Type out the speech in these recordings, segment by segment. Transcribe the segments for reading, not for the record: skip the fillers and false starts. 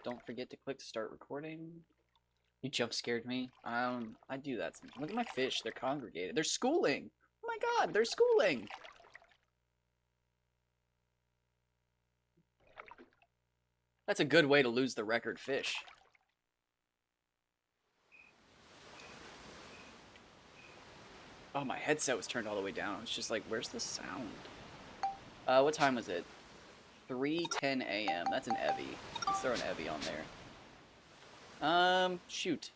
Don't forget to click start recording. You jump scared me. I do that sometimes. Look at my fish. They're congregated. They're schooling. Oh my god, they're schooling. That's a good way to lose the record fish. Oh, my headset was turned all the way down. It's just like, where's the sound? What time was it? 3:10 a.m. That's an Evie. Let's throw an Evie on there. Shoot.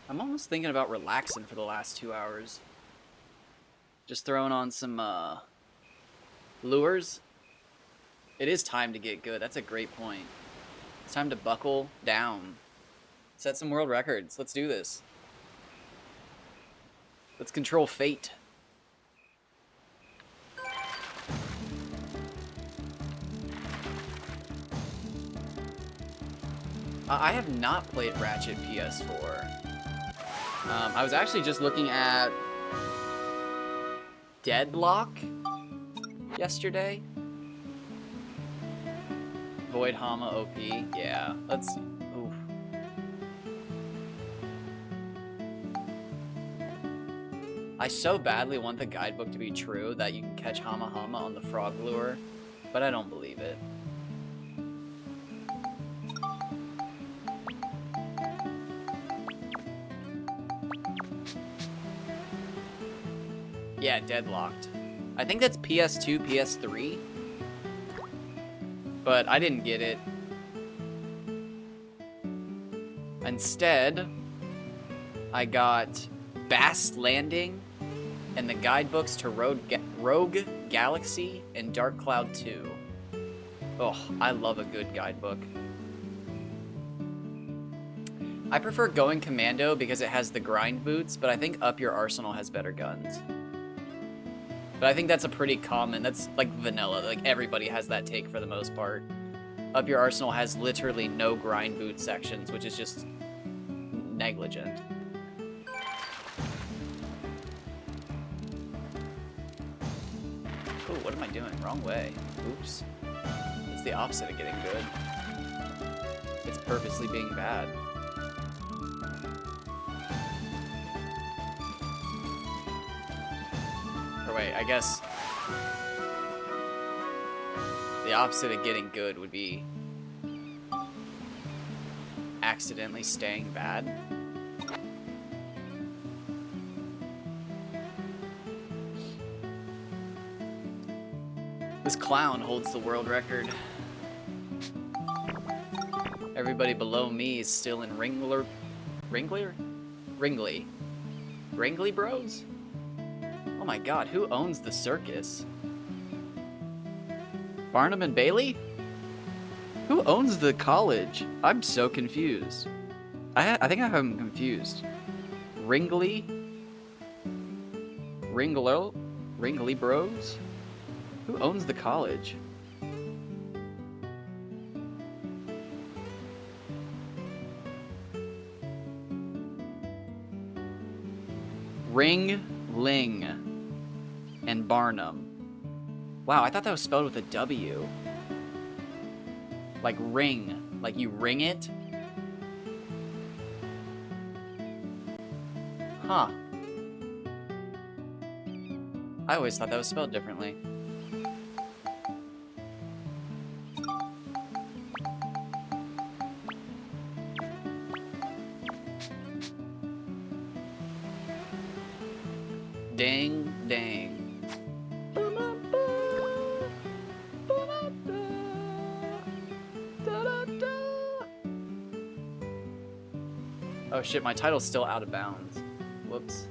I'm almost thinking about relaxing for the last 2 hours. Just throwing on some, lures. It is time to get good. That's a great point. It's time to buckle down. Set some world records. Let's do this. Let's control fate. I have not played Ratchet PS4. I was actually just looking at Deadlock yesterday. Void Hama OP. Yeah, let's... Oof. I so badly want the guidebook to be true that you can catch Hama Hama on the frog lure, but I don't believe it. Yeah, Deadlocked. I think that's PS2, PS3. But I didn't get it. Instead, I got Bass Landing and the guidebooks to Rogue Galaxy and Dark Cloud 2. Oh, I love a good guidebook. I prefer Going Commando because it has the grind boots, but I think Up Your Arsenal has better guns. But I think that's a pretty common, that's like vanilla, like everybody has that take for the most part. Up Your Arsenal has literally no grind boot sections, which is just negligent. Ooh, what am I doing? Wrong way. Oops. It's the opposite of getting good. It's purposely being bad. Or wait, I guess the opposite of getting good would be accidentally staying bad. This clown holds the world record. Everybody below me is still in Ringley Bros? Oh my god, who owns the circus? Barnum and Bailey? Who owns the college? I'm so confused. I think I have them confused. Ringley Bros? Who owns the college? Ling and Barnum. Wow, I thought that was spelled with a W. Like ring. Like you ring it? Huh. I always thought that was spelled differently. Ding, dang. Oh shit, my title's still out of bounds. Whoops.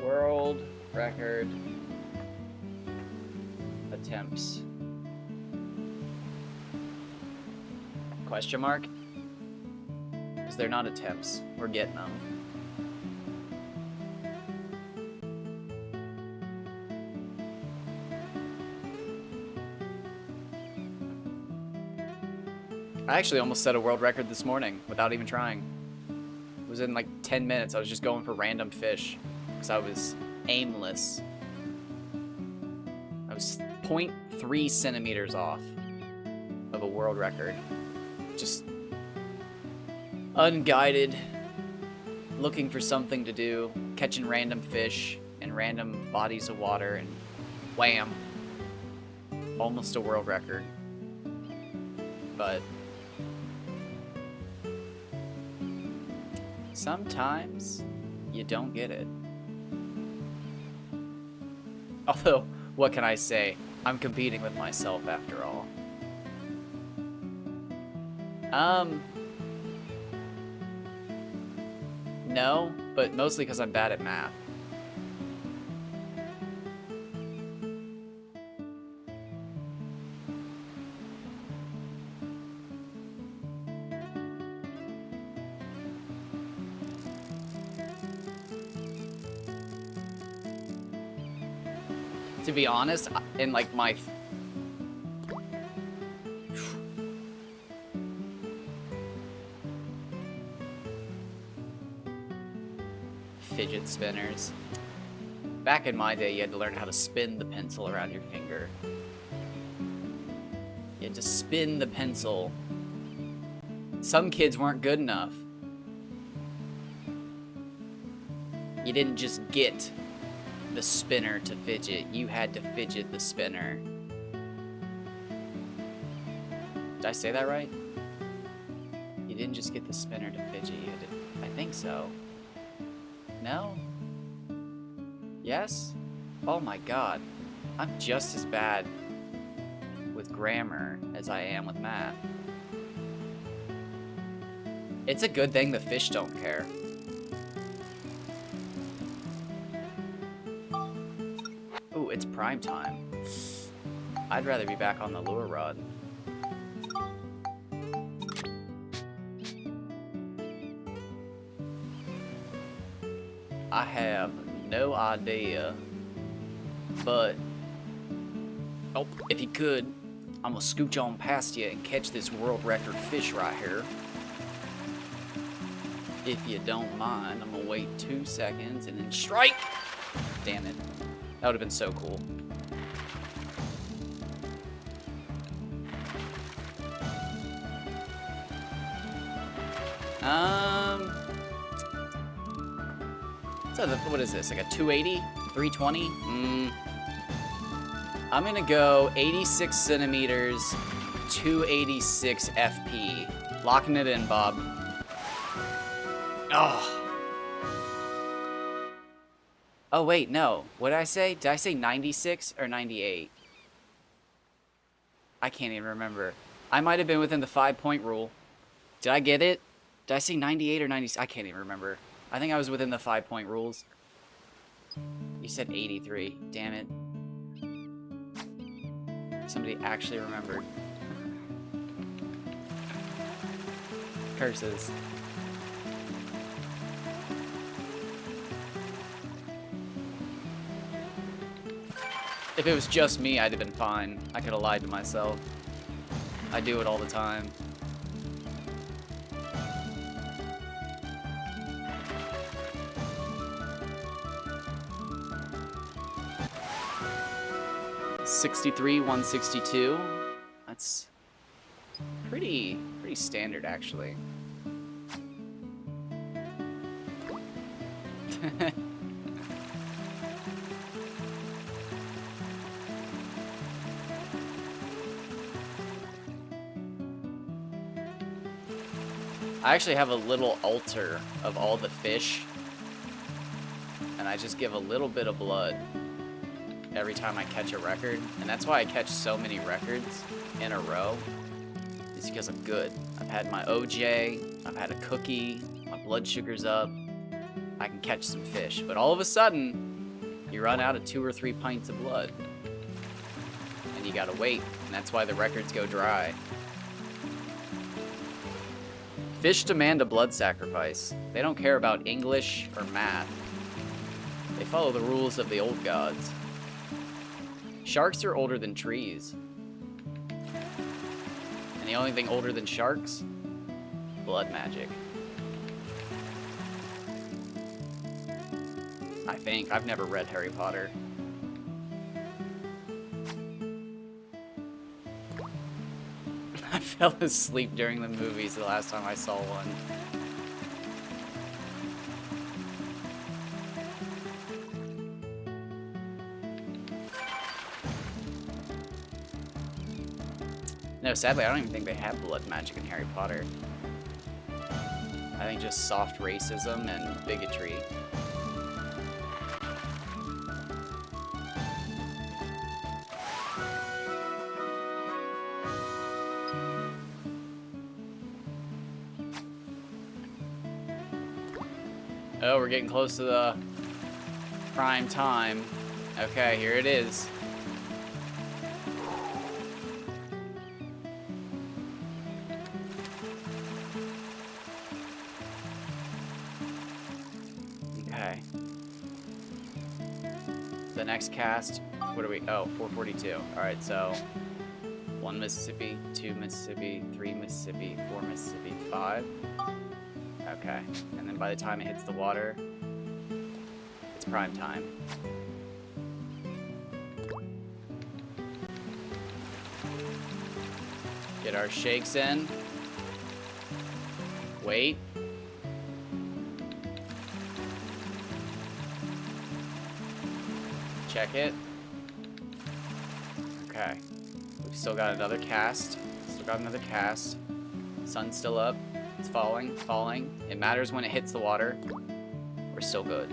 World record attempts. Question mark? Because they're not attempts. We're getting them. I actually almost set a world record this morning without even trying. It was in like 10 minutes. I was just going for random fish because I was aimless. 0.3 centimeters off of a world record. Just unguided, looking for something to do, catching random fish in random bodies of water, and wham, almost a world record. But sometimes you don't get it. Although, what can I say? I'm competing with myself after all. No, but mostly because I'm bad at math. To be honest, in like my fidget spinners. Back in my day, you had to learn how to spin the pencil around your finger. You had to spin the pencil. Some kids weren't good enough. You didn't just get the spinner to fidget, you had to fidget the spinner. Did I say that right? You didn't just get the spinner to fidget, you had to... I think so. No? Yes? Oh my god. I'm just as bad with grammar as I am with math. It's a good thing the fish don't care. Ooh, it's prime time. I'd rather be back on the lure rod. I have no idea, but oh, if you could, I'm gonna scooch on past you and catch this world record fish right here. If you don't mind, I'm gonna wait 2 seconds and then strike. Damn it. That would have been so cool. So what is this? Like a 280? 320? I'm gonna go 86 centimeters, 286 FP. Locking it in, Bob. Oh. Oh, wait, no. What did I say? Did I say 96 or 98? I can't even remember. I might have been within the 5-point rule. Did I get it? Did I say 98 or 96? I can't even remember. I think I was within the 5-point rules. You said 83. Damn it. Somebody actually remembered. Curses. If it was just me, I'd have been fine. I could have lied to myself. I do it all the time. $63, 162. That's pretty standard, actually. I actually have a little altar of all the fish, and I just give a little bit of blood every time I catch a record, and that's why I catch so many records in a row, is because I'm good. I've had my OJ, I've had a cookie, my blood sugar's up, I can catch some fish, but all of a sudden, you run out of 2 or 3 pints of blood, and you gotta wait, and that's why the records go dry. Fish demand a blood sacrifice. They don't care about English or math. They follow the rules of the old gods. Sharks are older than trees. And the only thing older than sharks? Blood magic. I think. I've never read Harry Potter. I fell asleep during the movies the last time I saw one. No, sadly, I don't even think they have blood magic in Harry Potter. I think just soft racism and bigotry. Oh, we're getting close to the prime time. Okay, here it is. Okay. The next cast, what are we? Oh, 442. All right, so 1 Mississippi, 2 Mississippi, 3 Mississippi, 4 Mississippi, 5. Okay, and then by the time it hits the water, it's prime time. Get our shakes in. Wait. Check it. Okay. We've still got another cast. Still got another cast. Sun's still up. It's falling, falling. It matters when it hits the water. We're still good.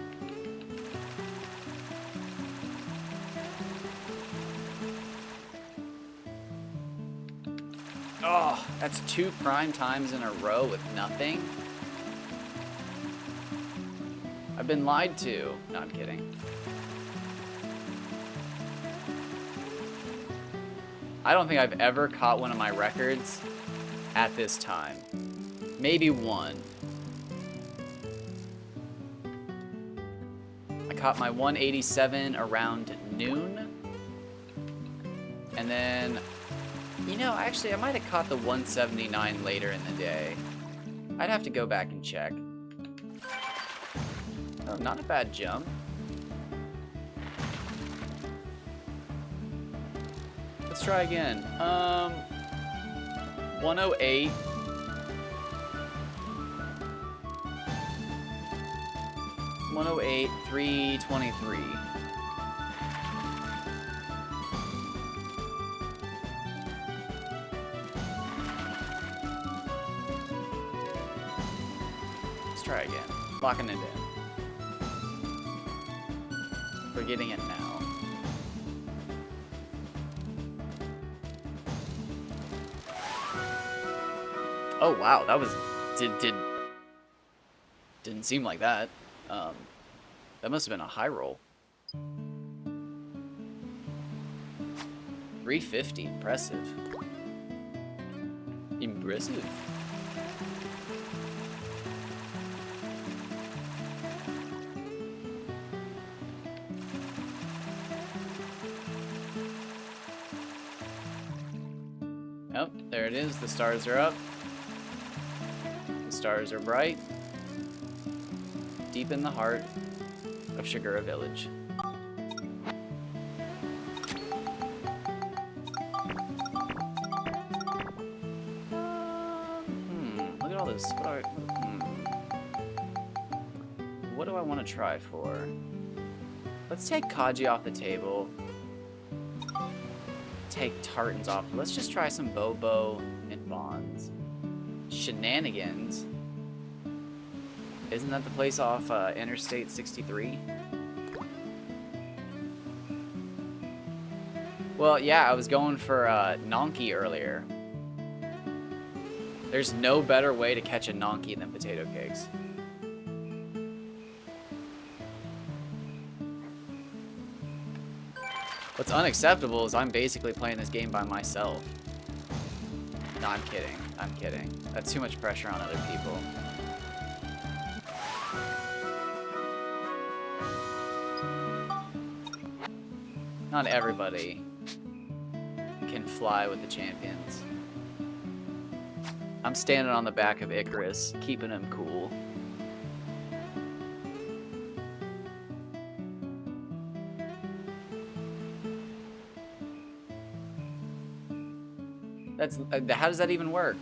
Oh, that's 2 prime times in a row with nothing. I've been lied to. No, I'm kidding. I don't think I've ever caught one of my records at this time. Maybe one. I caught my 187 around noon. And then, you know, actually I might have caught the 179 later in the day. I'd have to go back and check. Oh, not a bad jump. Let's try again. 108. 108, 323. Let's try again. Locking it in. We're getting it now. Oh wow, that was didn't seem like that. That must have been a high roll. 350, impressive. Impressive. Oh, there it is. The stars are up. The stars are bright. Deep in the heart of Shigura Village. Look at all this. What do I want to try for? Let's take Kaji off the table. Take Tartans off. Let's just try some Bobo and Bonds. Shenanigans. Isn't that the place off Interstate 63? Well, yeah, I was going for Nonky earlier. There's no better way to catch a Nonky than potato cakes. What's unacceptable is I'm basically playing this game by myself. No, I'm kidding. I'm kidding. That's too much pressure on other people. Not everybody can fly with the champions. I'm standing on the back of Icarus, keeping him cool. How does that even work?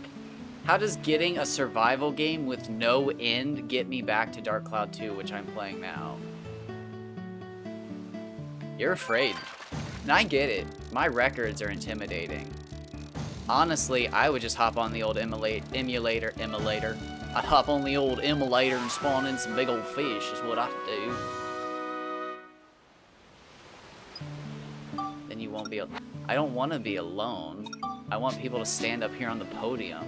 How does getting a survival game with no end get me back to Dark Cloud 2, which I'm playing now? You're afraid. And I get it. My records are intimidating. Honestly, I would just hop on the old emulator. I'd hop on the old emulator and spawn in some big old fish is what I'd do. Then you won't be... I don't want to be alone. I want people to stand up here on the podium.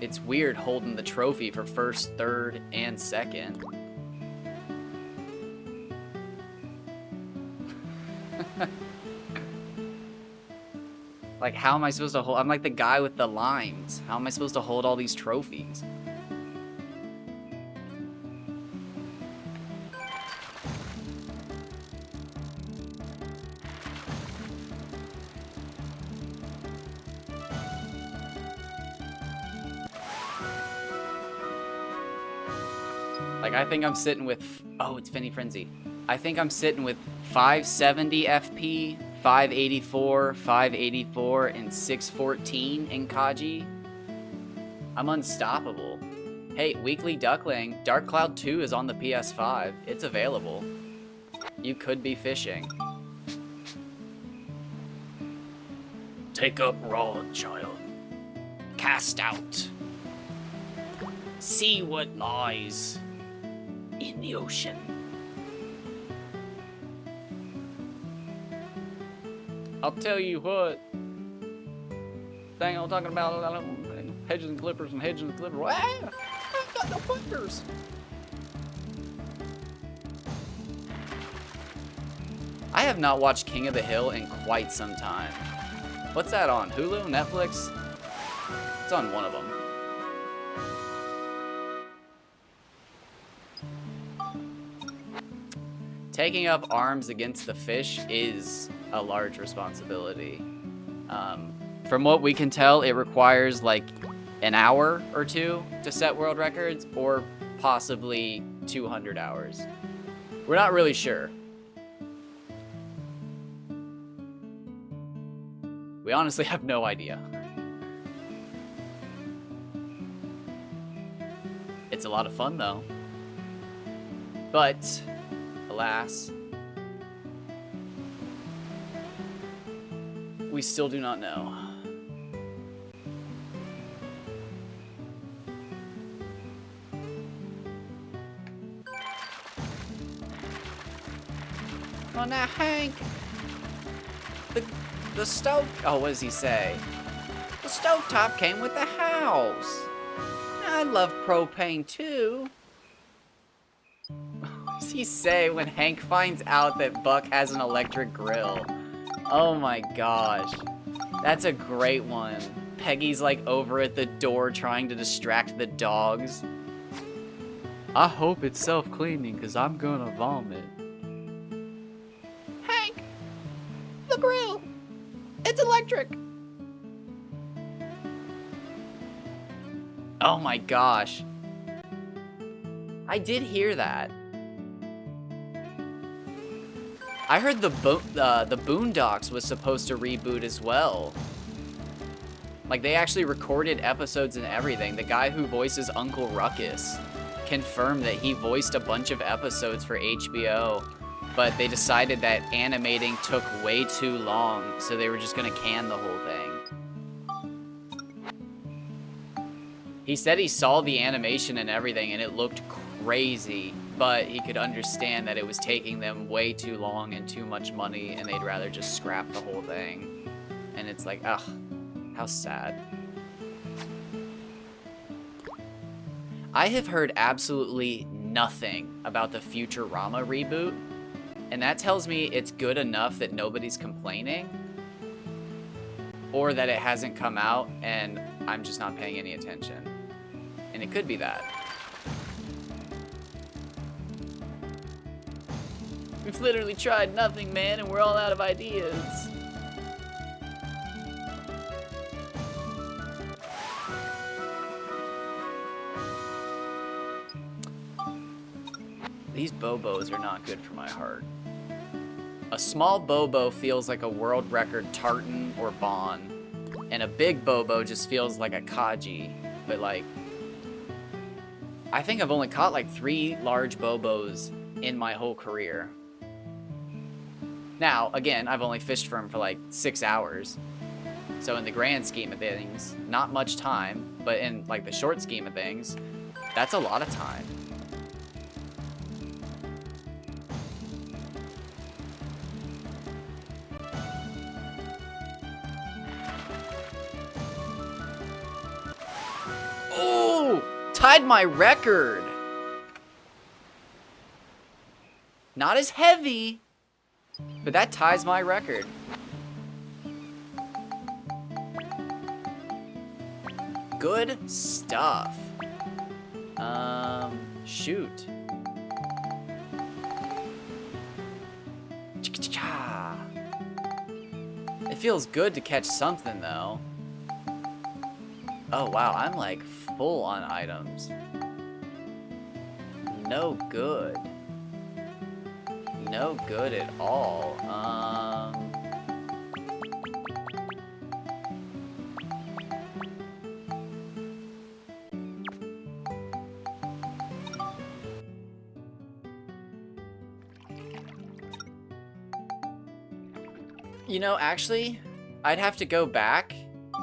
It's weird holding the trophy for first, third, and second. Like, how am I supposed to hold... I'm like the guy with the limes. How am I supposed to hold all these trophies? Like, I think I'm sitting with... Oh, it's Finny Frenzy. I think I'm sitting with 570 FP, 584, 584, and 614 in Kaji. I'm unstoppable. Hey, Weekly Duckling, Dark Cloud 2 is on the PS5. It's available. You could be fishing. Take up rod, child. Cast out. See what lies in the ocean. I'll tell you what. Dang, I'm talking about hedges and clippers and hedges and clippers. Ah, I've got no clippers. I have not watched King of the Hill in quite some time. What's that on? Hulu? Netflix? It's on one of them. Taking up arms against the fish is a large responsibility. From what we can tell, it requires like an hour or two to set world records, or possibly 200 hours. We're not really sure. We honestly have no idea. It's a lot of fun though. But alas, we still do not know. Oh, now, Hank. The stove... Oh, what does he say? The stovetop came with the house. I love propane, too. What does he say when Hank finds out that Buck has an electric grill? Oh my gosh. That's a great one. Peggy's like over at the door trying to distract the dogs. I hope it's self-cleaning because I'm gonna vomit. Hank! The grill! It's electric! Oh my gosh. I did hear that. I heard the Boondocks was supposed to reboot as well. Like, they actually recorded episodes and everything. The guy who voices Uncle Ruckus confirmed that he voiced a bunch of episodes for HBO, but they decided that animating took way too long, so they were just gonna can the whole thing. He said he saw the animation and everything, and it looked crazy, but he could understand that it was taking them way too long and too much money, and they'd rather just scrap the whole thing. And it's like, ugh, how sad. I have heard absolutely nothing about the Futurama reboot, and that tells me it's good enough that nobody's complaining, or that it hasn't come out and I'm just not paying any attention. And it could be that. We've literally tried nothing, man, and we're all out of ideas. These Bobos are not good for my heart. A small Bobo feels like a world record tartan or Bon. And a big Bobo just feels like a Kaji. But, like, I think I've only caught, like, 3 large Bobos in my whole career. Now, again, I've only fished for him for, like, 6 hours. So in the grand scheme of things, not much time. But in, like, the short scheme of things, that's a lot of time. Oh! Tied my record! Not as heavy, but that ties my record. Good stuff. Shoot. It feels good to catch something, though. Oh, wow, I'm, like, full on items. No good. No good at all. You know, actually, I'd have to go back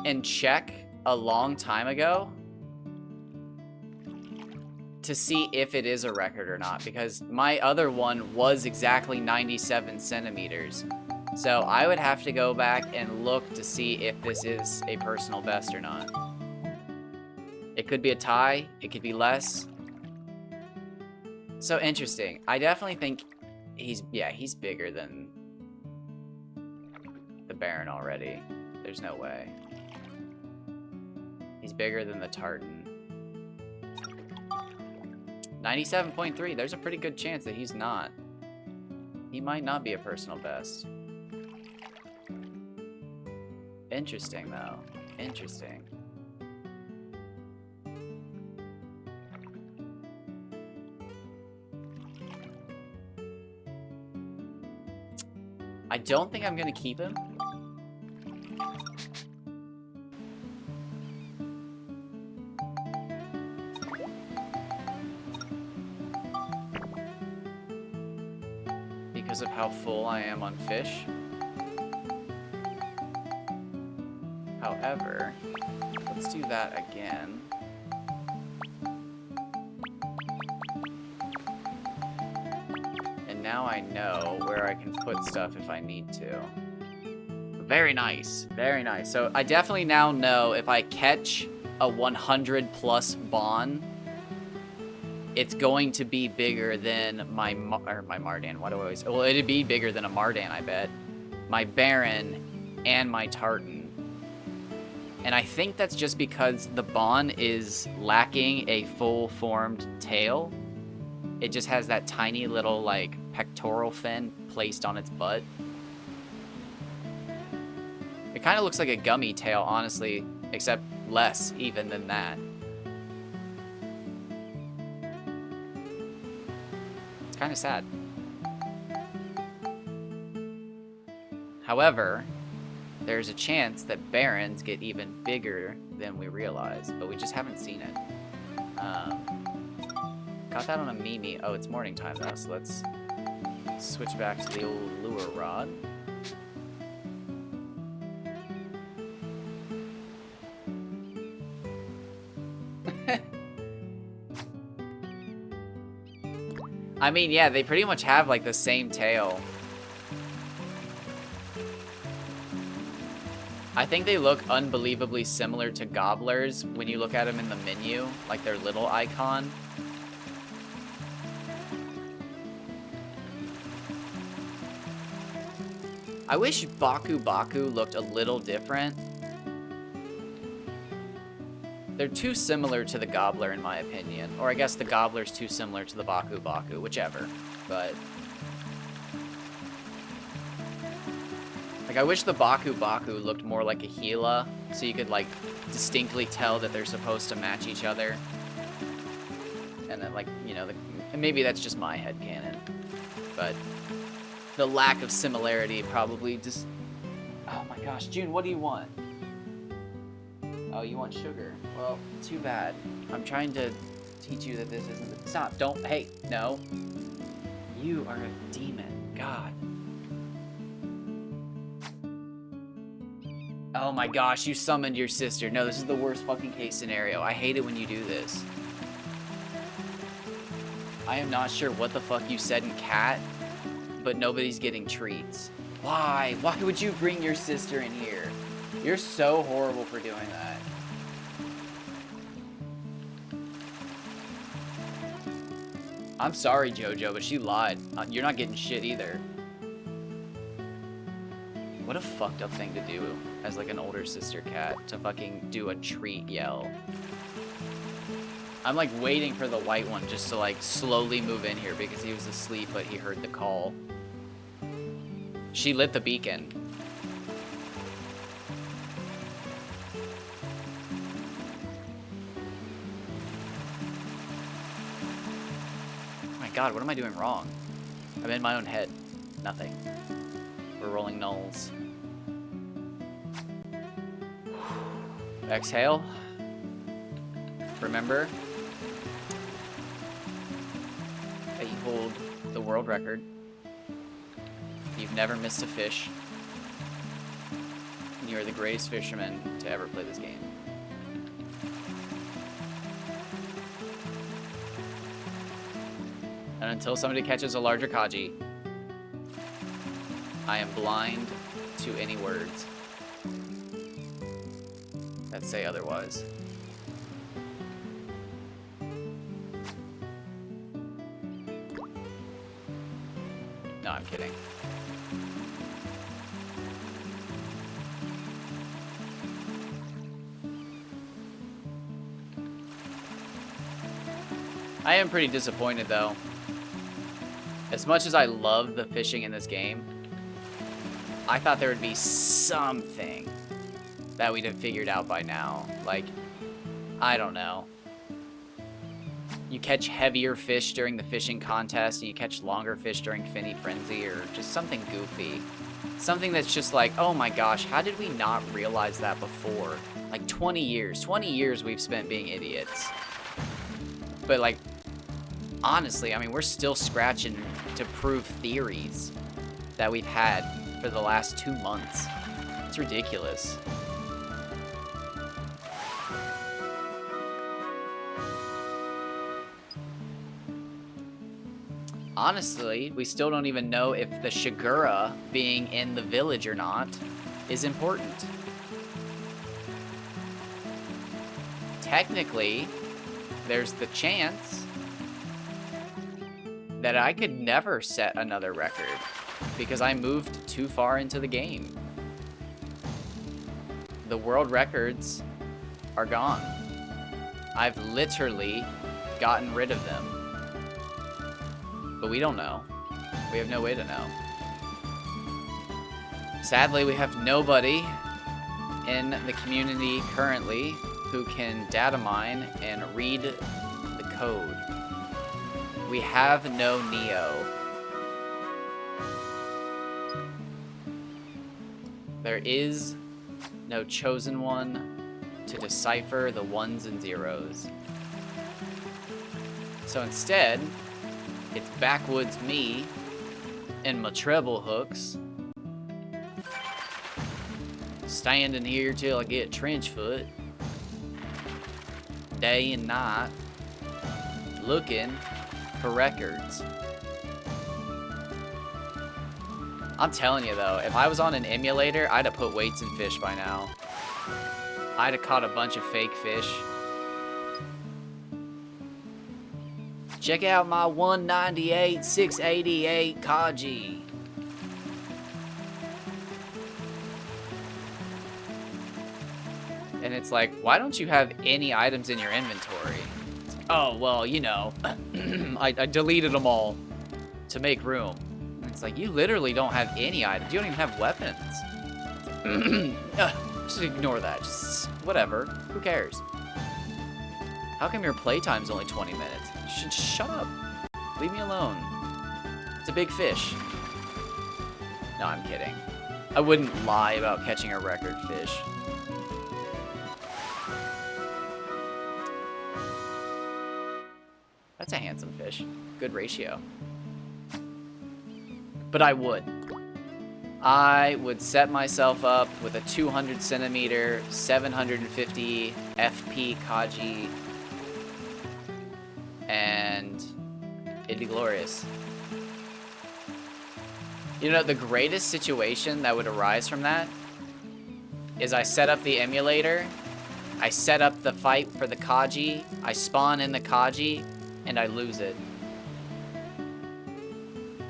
and check a long time ago to see if it is a record or not, because my other one was exactly 97 centimeters. So I would have to go back and look to see if this is a personal best or not. It could be a tie, it could be less. So interesting. I definitely think he's bigger than the Baron already. There's no way. He's bigger than the Tartan. 97.3, there's a pretty good chance that he's not. He might not be a personal best. Interesting, though. Interesting. I don't think I'm gonna keep him. Because of how full I am on fish. However, let's do that again. And now I know where I can put stuff if I need to. Very nice, very nice. So I definitely now know if I catch a 100 plus Bon, it's going to be bigger than my Mardan. What do I always? Well, it'd be bigger than a Mardan, I bet. My Baron and my Tartan. And I think that's just because the Bon is lacking a full-formed tail. It just has that tiny little, like, pectoral fin placed on its butt. It kind of looks like a gummy tail, honestly, except less even than that. It's kind of sad. However, there's a chance that Barons get even bigger than we realize, but we just haven't seen it. Got that on a Mimi. Oh, it's morning time though, so let's switch back to the old lure rod. I mean, yeah, they pretty much have like the same tail. I think they look unbelievably similar to gobblers when you look at them in the menu, like their little icon. I wish Baku Baku looked a little different. They're too similar to the gobbler in my opinion. Or I guess the gobbler's too similar to the Baku Baku, whichever. But like, I wish the Baku Baku looked more like a Gila, so you could, like, distinctly tell that they're supposed to match each other. And then, like, you know, and maybe that's just my headcanon. But the lack of similarity probably just... Oh my gosh, June, what do you want? Oh, you want sugar? Well, too bad. I'm trying to teach you that this isn't... Stop, don't, hey, no. You are a demon, God. Oh my gosh, you summoned your sister. No, this is the worst fucking case scenario. I hate it when you do this. I am not sure what the fuck you said in cat, but nobody's getting treats. Why? Why would you bring your sister in here? You're so horrible for doing that. I'm sorry, JoJo, but she lied. You're not getting shit either. What a fucked up thing to do as like an older sister cat, to fucking do a treat yell. I'm like waiting for the white one just to like slowly move in here because he was asleep, but he heard the call. She lit the beacon. Oh my god, what am I doing wrong? I'm in my own head. Nothing. We're rolling nulls. Exhale. Remember that you hold the world record. You've never missed a fish. And you are the greatest fisherman to ever play this game. And until somebody catches a larger Kaji, I am blind to any words that say otherwise. No, I'm kidding. I am pretty disappointed though. As much as I love the fishing in this game, I thought there would be something that we'd have figured out by now. Like, I don't know. You catch heavier fish during the fishing contest, and you catch longer fish during Finny Frenzy, or just something goofy. Something that's just like, oh my gosh, how did we not realize that before? Like 20 years. 20 years we've spent being idiots. But like, honestly, I mean, we're still scratching to prove theories that we've had for the last 2 months. It's ridiculous. Honestly, we still don't even know if the Shigura being in the village or not is important. Technically, there's the chance that I could never set another record because I moved too far into the game. The world records are gone. I've literally gotten rid of them. But we don't know. We have no way to know. Sadly, we have nobody in the community currently who can data mine and read the code. We have no Neo. There is no chosen one to decipher the ones and zeros. So instead, it's backwoods me and my treble hooks standing here till I get trench foot, day and night, looking for records. I'm telling you though, if I was on an emulator, I'd have put weights in fish by now. I'd have caught a bunch of fake fish. Check out my 198, 688 Kaji. And it's like, why don't you have any items in your inventory? Oh, well, you know, I deleted them all to make room. And it's like, you literally don't have any items. You don't even have weapons. Just ignore that. Just whatever. Who cares? How come your playtime's only 20 minutes? Shut up. Leave me alone. It's a big fish. No, I'm kidding. I wouldn't lie about catching a record fish. That's a handsome fish. Good ratio. But I would set myself up with a 200 centimeter, 750 FP Kaji, and it'd be glorious. You know, the greatest situation that would arise from that is I set up the emulator, I set up the fight for the Kaji, I spawn in the Kaji, and I lose it.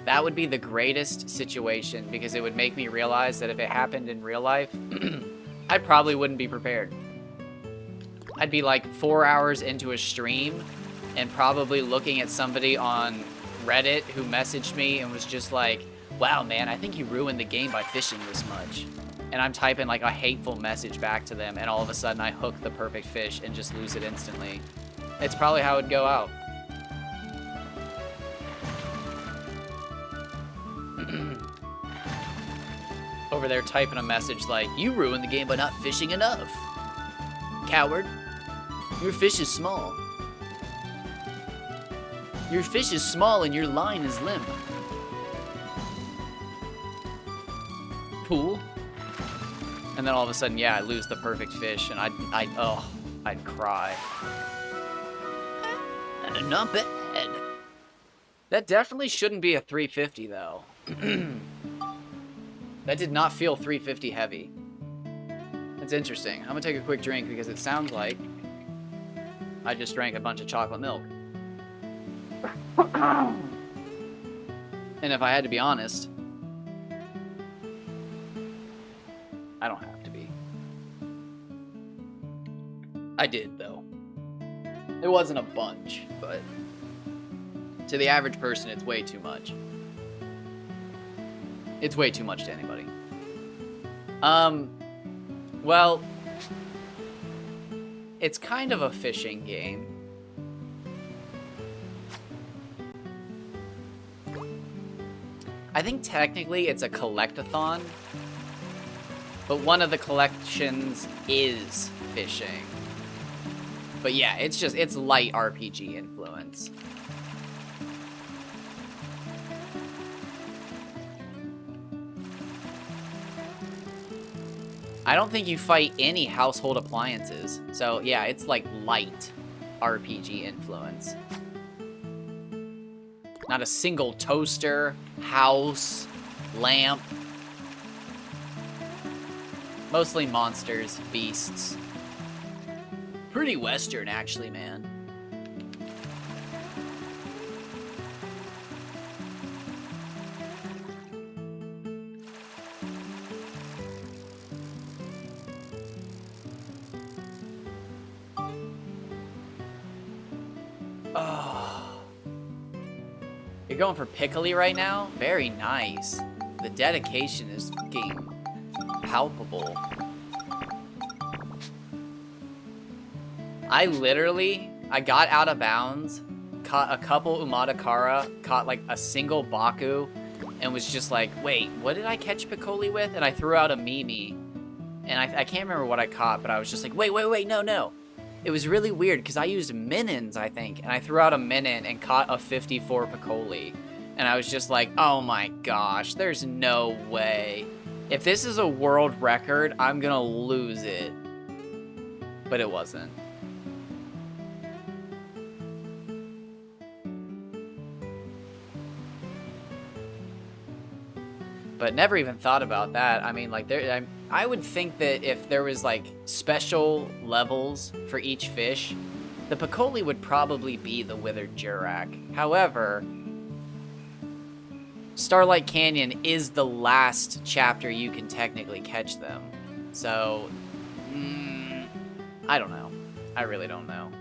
That would be the greatest situation because it would make me realize that if it happened in real life, I probably wouldn't be prepared. I'd be like 4 hours into a stream and probably looking at somebody on Reddit who messaged me and was just like, wow, man, I think you ruined the game by fishing this much. And I'm typing like a hateful message back to them, and all of a sudden I hook the perfect fish and just lose it instantly. It's probably how it'd go out. Over there typing a message like, you ruined the game by not fishing enough. Coward. Your fish is small. Your fish is small and your line is limp. Pool. And then all of a sudden, yeah, I lose the perfect fish and I'd cry. Not bad. That definitely shouldn't be a 350 though. That did not feel 350 heavy. That's interesting. I'm gonna take a quick drink because it sounds like I just drank a bunch of chocolate milk. And if I had to be honest, I don't have to be. I did, though. It wasn't a bunch, but to the average person, it's way too much. It's way too much to anybody. Well, it's kind of a fishing game. I think technically it's a collect-a-thon, but one of the collections is fishing. But yeah, it's light RPG influence. I don't think you fight any household appliances. So yeah, it's like light RPG influence. Not a single toaster, house, lamp. Mostly monsters, beasts. Pretty Western, actually, man. Oh. You're going for Piccoli right now? Very nice. The dedication is fucking palpable. I got out of bounds, caught a couple Umatakara, caught like a single Baku, and was just like, wait, what did I catch Piccoli with? And I threw out a Mimi. And I can't remember what I caught, but I was just like, wait, no. It was really weird because I used Minins, I think, and I threw out a Minin and caught a 54 Piccoli. And I was just like, oh my gosh, there's no way. If this is a world record, I'm gonna lose it. But it wasn't. But never even thought about that. I mean, like, I would think that if there was, like, special levels for each fish, the Piccoli would probably be the Withered Jurak. However, Starlight Canyon is the last chapter you can technically catch them. So, I don't know. I really don't know.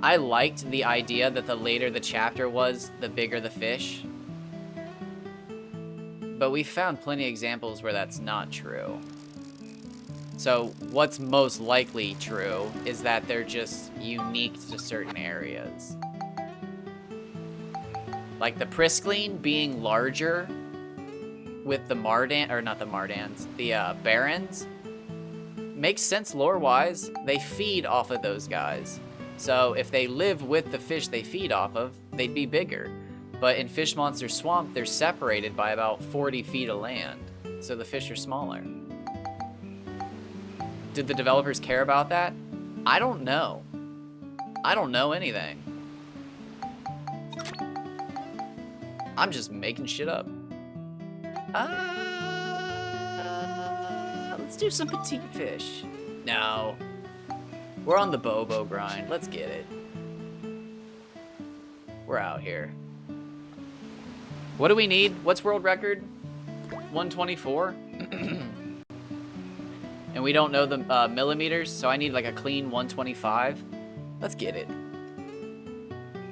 I liked the idea that the later the chapter was, the bigger the fish. But we found plenty of examples where that's not true. So what's most likely true is that they're just unique to certain areas. Like the Priscaline being larger with the Mardan, or not the Mardans, the Barons, makes sense lore-wise. They feed off of those guys. So if they live with the fish they feed off of, they'd be bigger. But in Fish Monster Swamp, they're separated by about 40 feet of land, so the fish are smaller. Did the developers care about that? I don't know. I don't know anything. I'm just making shit up. Let's do some petite fish. No. We're on the Bobo grind. Let's get it. We're out here. What do we need? What's world record? 124? And we don't know the millimeters, so I need like a clean 125. Let's get it.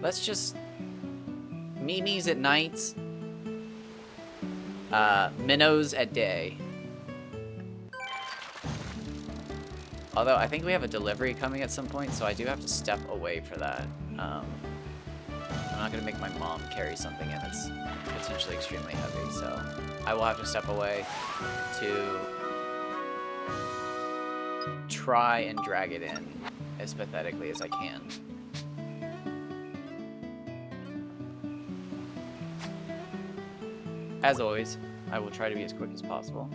Let's just... Mimis at night. Minnows at day. Although I think we have a delivery coming at some point, so I do have to step away for that. I'm not gonna make my mom carry something in that's potentially extremely heavy, so I will have to step away to try and drag it in as pathetically as I can. As always, I will try to be as quick as possible.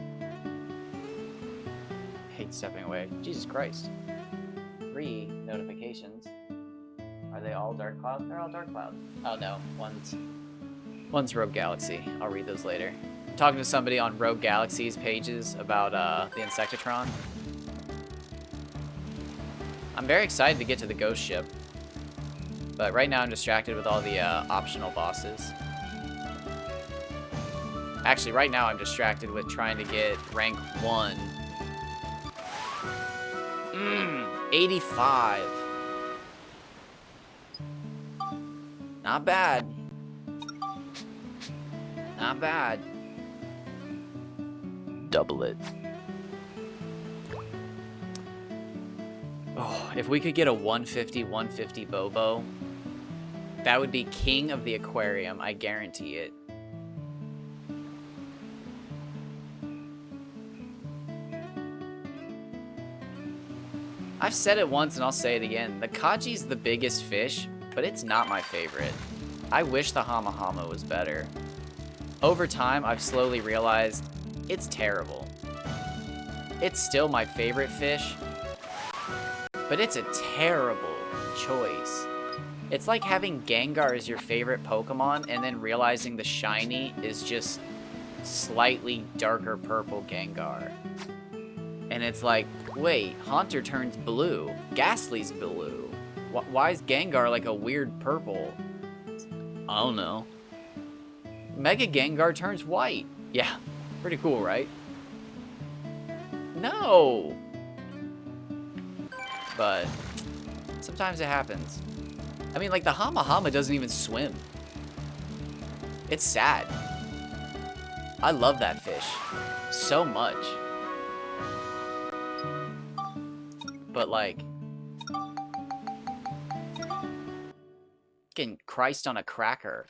Hate stepping away. Jesus Christ. 3 notifications. Are they all Dark Cloud? They're all Dark Cloud. Oh no, one's Rogue Galaxy. I'll read those later. I'm talking to somebody on Rogue Galaxy's pages about the Insectatron. I'm very excited to get to the ghost ship, but right now I'm distracted with all the optional bosses. Actually, right now I'm distracted with trying to get rank 1. 85. Not bad. Not bad. Double it. Oh, if we could get a 150 Bobo, that would be king of the aquarium, I guarantee it. I've said it once and I'll say it again. The Kaji's the biggest fish, but it's not my favorite. I wish the Hama Hama was better. Over time, I've slowly realized it's terrible. It's still my favorite fish, but it's a terrible choice. It's like having Gengar as your favorite Pokemon and then realizing the shiny is just slightly darker purple Gengar. And it's like, wait, Haunter turns blue. Ghastly's blue. Why is Gengar like a weird purple? I don't know. Mega Gengar turns white. Yeah, pretty cool, right? No! But sometimes it happens. I mean, like, the Hama Hama doesn't even swim. It's sad. I love that fish so much. But, like, fucking Christ on a cracker.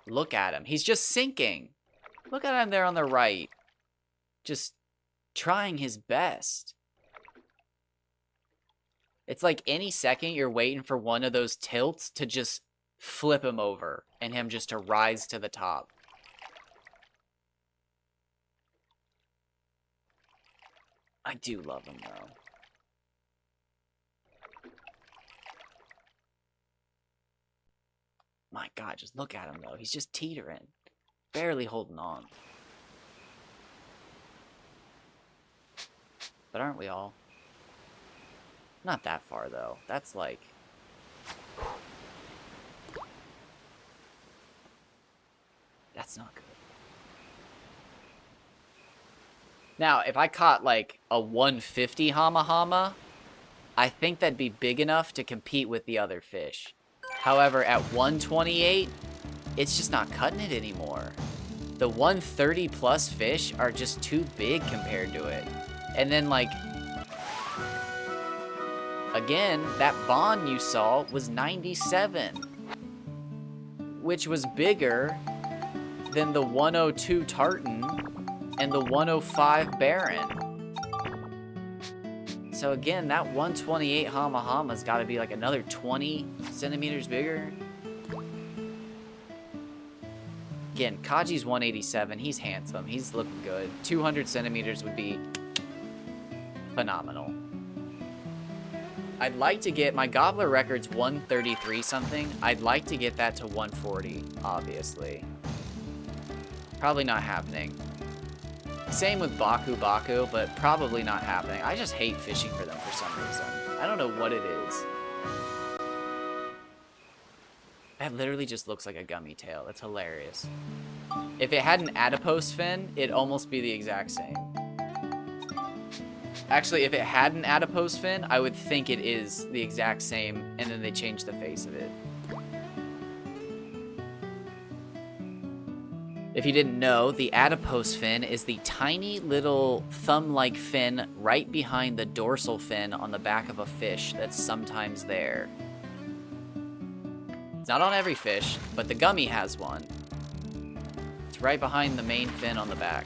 Look at him. He's just sinking. Look at him there on the right. Just trying his best. It's like any second you're waiting for one of those tilts to just flip him over and him just to rise to the top. I do love him, though. My God, just look at him, though. He's just teetering. Barely holding on. But aren't we all? Not that far, though. That's like... That's not good. Now, if I caught, like, a 150 Hama Hama, I think that'd be big enough to compete with the other fish. However, at 128, it's just not cutting it anymore. The 130 plus fish are just too big compared to it. And then, like, again, that Bond you saw was 97, which was bigger than the 102 Tartan and the 105 Baron. So again, that 128 Hama Hama's got to be like another 20 centimeters bigger. thinking Kaji's 187. He's handsome. He's looking good. 200 centimeters would be phenomenal. I'd like to get my Gobbler record's 133 something. I'd like to get that to 140, obviously. Probably not happening. Same with Baku Baku, but probably not happening. I just hate fishing for them for some reason. I don't know what it is. That literally just looks like a gummy tail. That's hilarious. If it had an adipose fin, it'd almost be the exact same. Actually, if it had an adipose fin, I would think it is the exact same, and then they changed the face of it. If you didn't know, the adipose fin is the tiny little thumb-like fin right behind the dorsal fin on the back of a fish that's sometimes there. It's not on every fish, but the gummy has one. It's right behind the main fin on the back.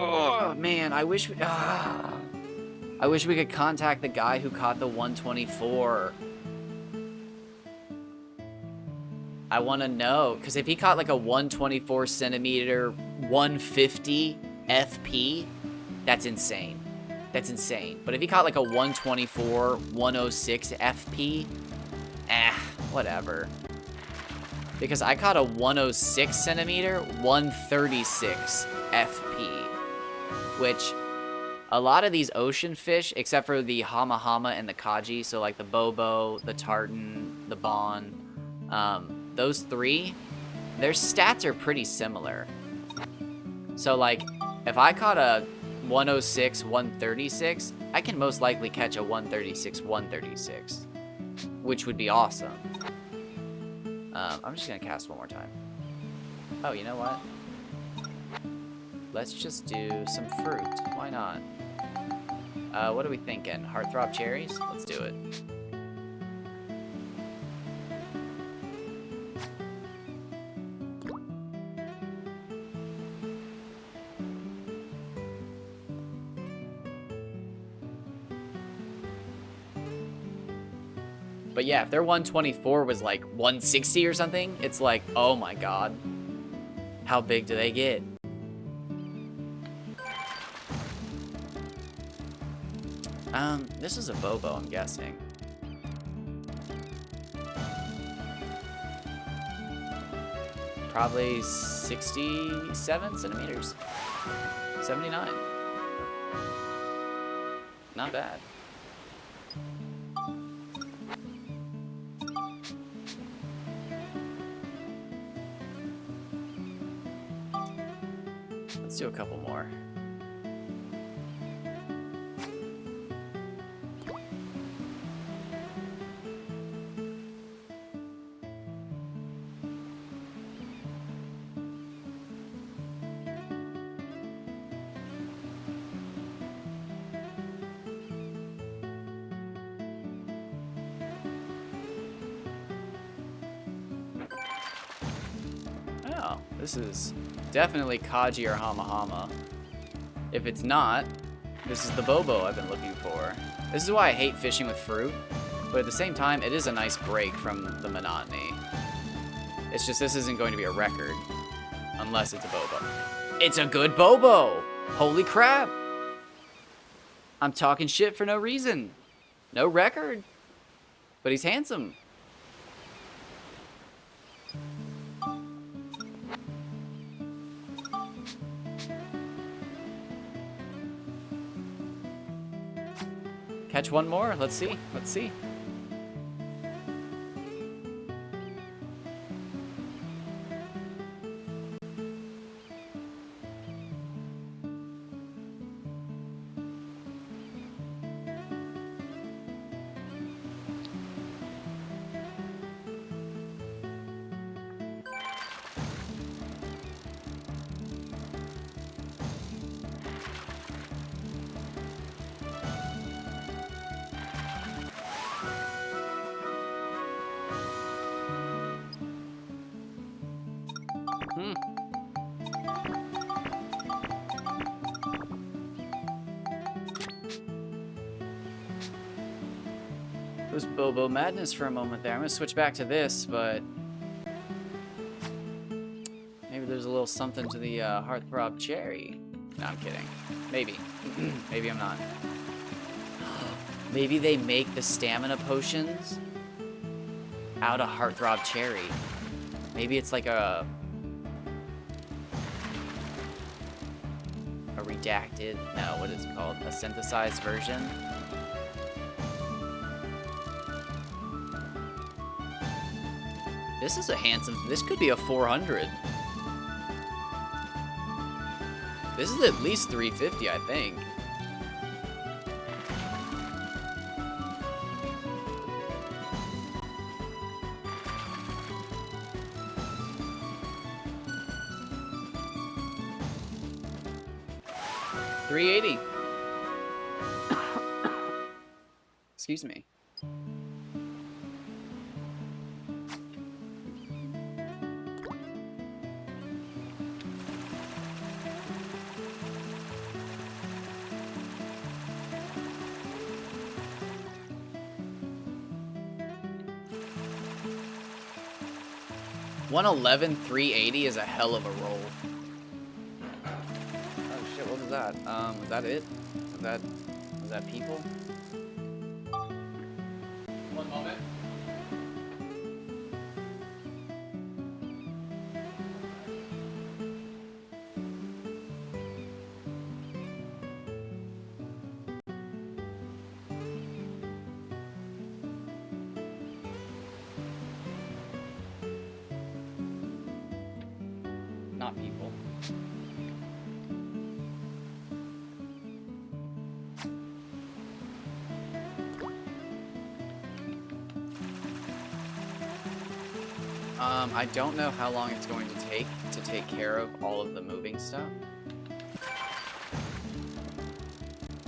Oh, man, I wish we could contact the guy who caught the 124. I want to know, because if he caught like a 124 centimeter 150 FP, that's insane. That's insane. But if he caught like a 124 106 FP, whatever. Because I caught a 106 centimeter 136 FP, which a lot of these ocean fish, except for the Hama Hama and the Kaji, so like the Bobo, the Tartan, the Bon, those three, their stats are pretty similar. So like, if I caught a 106, 136, I can most likely catch a 136, 136, which would be awesome. I'm just gonna cast one more time. Oh, you know what? Let's just do some fruit. Why not? What are we thinking? Heartthrob cherries? Let's do it. But yeah, if their 124 was like 160 or something, it's like, oh my god. How big do they get? This is a Bobo, I'm guessing. Probably 67 centimeters. 79. Not bad. Let's do a couple more. Oh, this is definitely Kaji or Hama Hama. If it's not, this is the Bobo I've been looking for. This is why I hate fishing with fruit, but at the same time, it is a nice break from the monotony. It's just this isn't going to be a record, unless it's a Bobo. It's a good Bobo! Holy crap! I'm talking shit for no reason. No record. But he's handsome. Catch one more. Let's see. Let's see. Mm-hmm. It was Bobo Madness for a moment there. I'm gonna switch back to this, but maybe there's a little something to the Heartthrob Cherry. No, I'm kidding. Maybe. Maybe I'm not. Maybe they make the stamina potions out of Heartthrob Cherry. Maybe it's like a redacted, no, what is it called? A synthesized version? This is a handsome, this could be a 400. This is at least 350, I think. $380. Excuse me. $111,380 is a hell of a roll. Oh shit, what was that? Was that it? Was that people? One moment. Not people. I don't know how long it's going to take care of all of the moving stuff.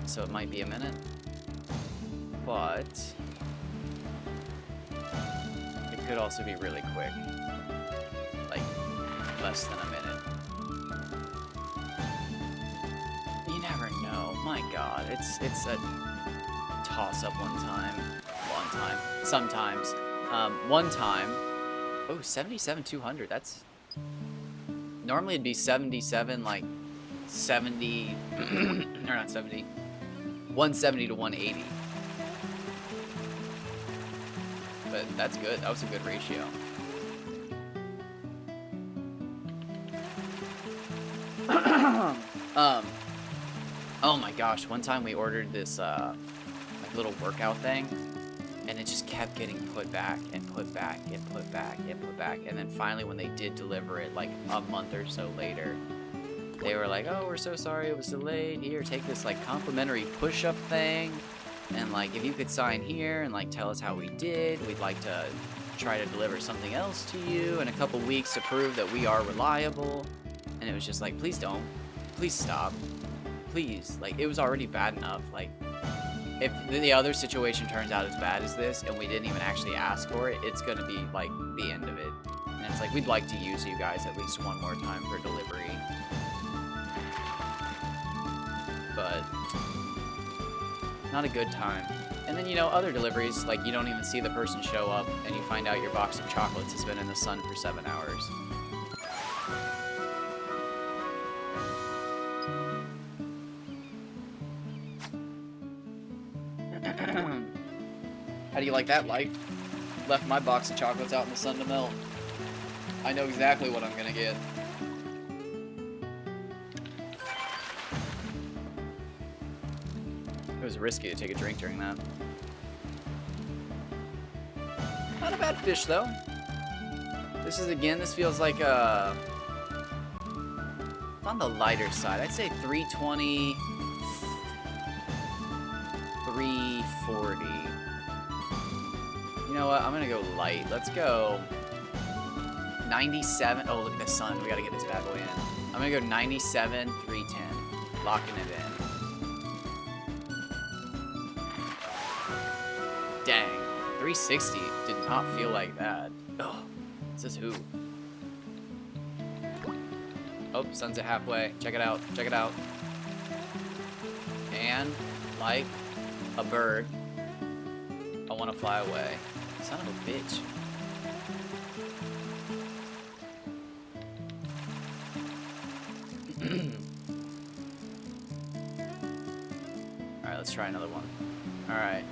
So it might be a minute. But it could also be really quick. Like less than a minute. You never know. My god, it's a toss up sometimes. One time, oh, 77,200, that's, normally it'd be 77, like 70, or not 70, 170 to 180. But that's good, that was a good ratio. Oh my gosh, one time we ordered this, like little workout thing, and it just kept getting put back and put back and put back and put back. And then finally when they did deliver it, like a month or so later, they were like, oh, we're so sorry it was delayed. Here, take this like complimentary push-up thing. And like, if you could sign here and like tell us how we did, we'd like to try to deliver something else to you in a couple weeks to prove that we are reliable. And it was just like, please don't. Please stop. Please. Like, it was already bad enough. Like, if the other situation turns out as bad as this and we didn't even actually ask for it, it's gonna be like the end of it. And it's like, we'd like to use you guys at least one more time for delivery. But not a good time. And then, you know, other deliveries, like you don't even see the person show up and you find out your box of chocolates has been in the sun for 7 hours. How do you like that, Light? Left my box of chocolates out in the sun to melt. I know exactly what I'm gonna get. It was risky to take a drink during that. Not a bad fish, though. This feels like on the lighter side. I'd say 320, 340. You know what? I'm gonna go light. Let's go 97. Oh, look at the sun. We gotta get this bad boy in. I'm gonna go 97, 310. Locking it in. Dang. 360 did not feel like that. Oh, this is who? Oh, sun's at halfway. Check it out. Check it out. And, like a bird, I want to fly away. Son of a bitch. Alright, let's try another one. Alright.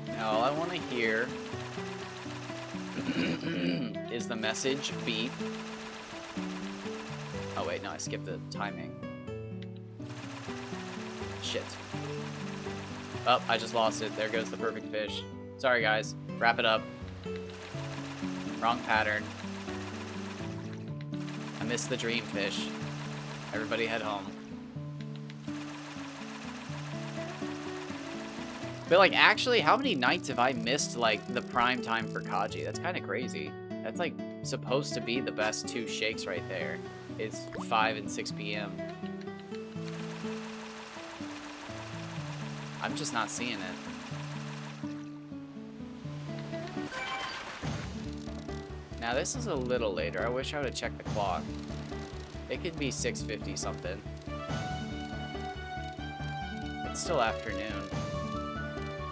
Now all I want to hear is the message beep. Oh wait, no, I skipped the timing. Shit. Oh, I just lost it. There goes the perfect fish. Sorry guys. Wrap it up. Wrong pattern. I missed the dream fish. Everybody head home. But like, actually, how many nights have I missed like the prime time for Kaji? That's kind of crazy. That's like supposed to be the best two shakes right there. It's 5 and 6 p.m. I'm just not seeing it. Now this is a little later. I wish I would have checked the clock. It could be 6:50 something. It's still afternoon.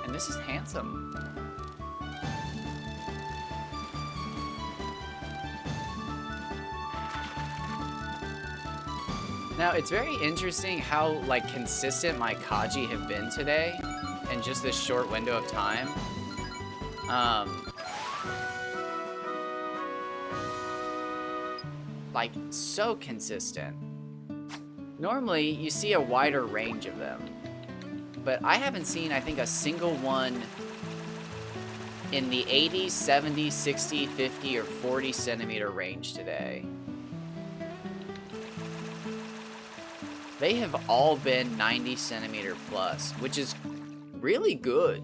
And this is handsome. Now, it's very interesting how, like, consistent my Kaji have been today in just this short window of time. Like, so consistent. Normally, you see a wider range of them. But I haven't seen, I think, a single one in the 80, 70, 60, 50, or 40 centimeter range today. They have all been 90 centimeter plus, which is really good.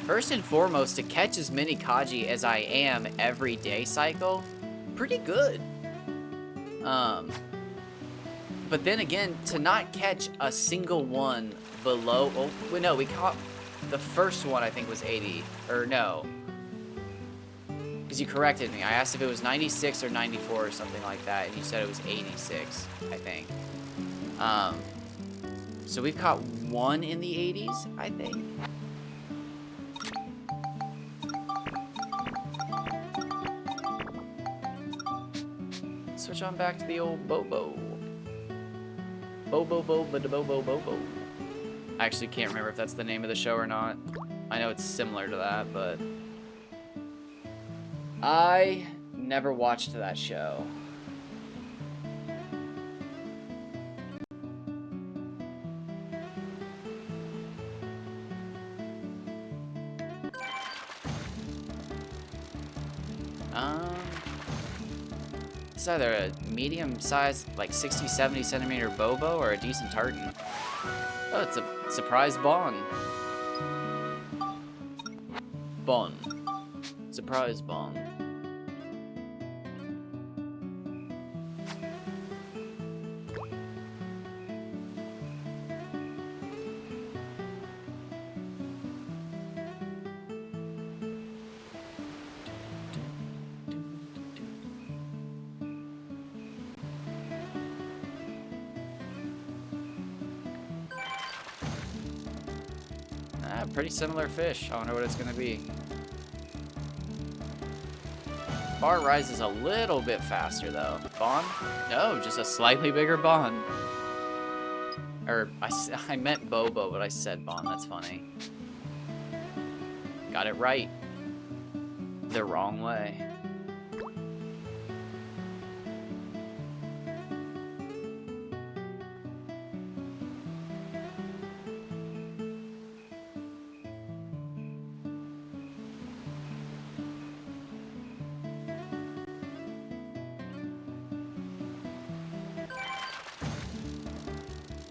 First and foremost, to catch as many Kaji as I am every day cycle, pretty good. But then again, to not catch a single one below, well, no, we caught the first one, I think was 80, or no. Because you corrected me. I asked if it was 96 or 94 or something like that, and you said it was 86, I think. So we've caught one in the 80s, I think. Switch on back to the old Bobo. Bobo. I actually can't remember if that's the name of the show or not. I know it's similar to that, but I never watched that show. It's either a medium-sized, like 60, 70 centimeter Bobo or a decent tartan. Oh, it's a surprise Bon. Bon. Surprise Bon. Pretty similar fish. I wonder what it's gonna be. Bar rises a little bit faster though. Bon? No, just a slightly bigger Bon. Or I meant Bobo, but I said Bon. That's funny. Got it right. The wrong way.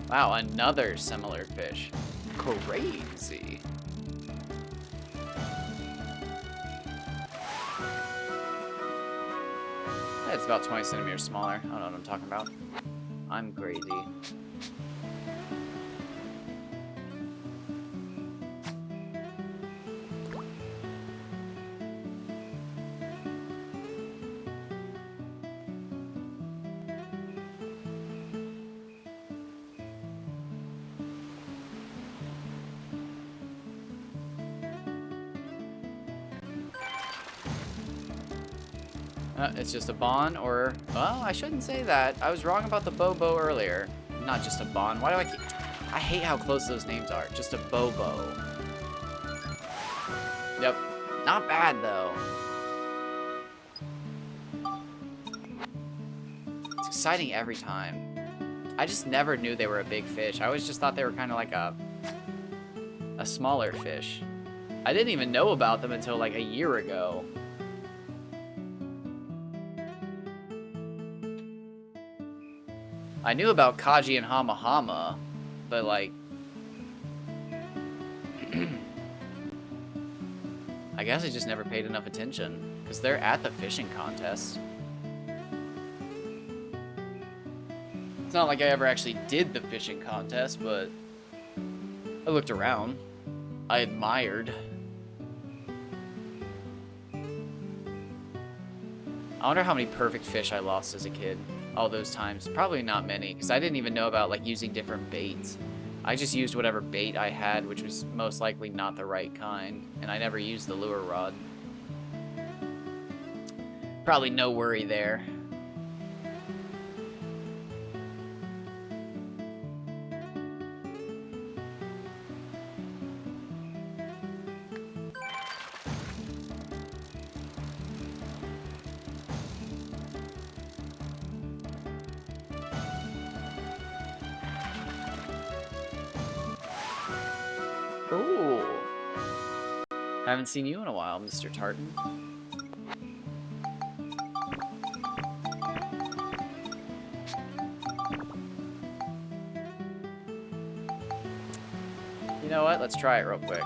Wow, another similar fish. Crazy. Yeah, it's about 20 centimeters smaller. I don't know what I'm talking about. I'm crazy. It's just a Bon, or... Well, I shouldn't say that. I was wrong about the Bobo earlier. Not just a Bon. Why do I keep... I hate how close those names are. Just a Bobo. Yep. Not bad, though. It's exciting every time. I just never knew they were a big fish. I always just thought they were kind of like a smaller fish. I didn't even know about them until like a year ago. I knew about Kaji and Hama Hama, but like... I guess I just never paid enough attention, because they're at the fishing contest. It's not like I ever actually did the fishing contest, but I looked around. I admired. I wonder how many perfect fish I lost as a kid all those times. Probably not many, because I didn't even know about like using different baits. I just used whatever bait I had, which was most likely not the right kind, and I never used the lure rod. Probably no worry there. Ooh. Haven't seen you in a while, Mr. Tartan. You know what? Let's try it real quick.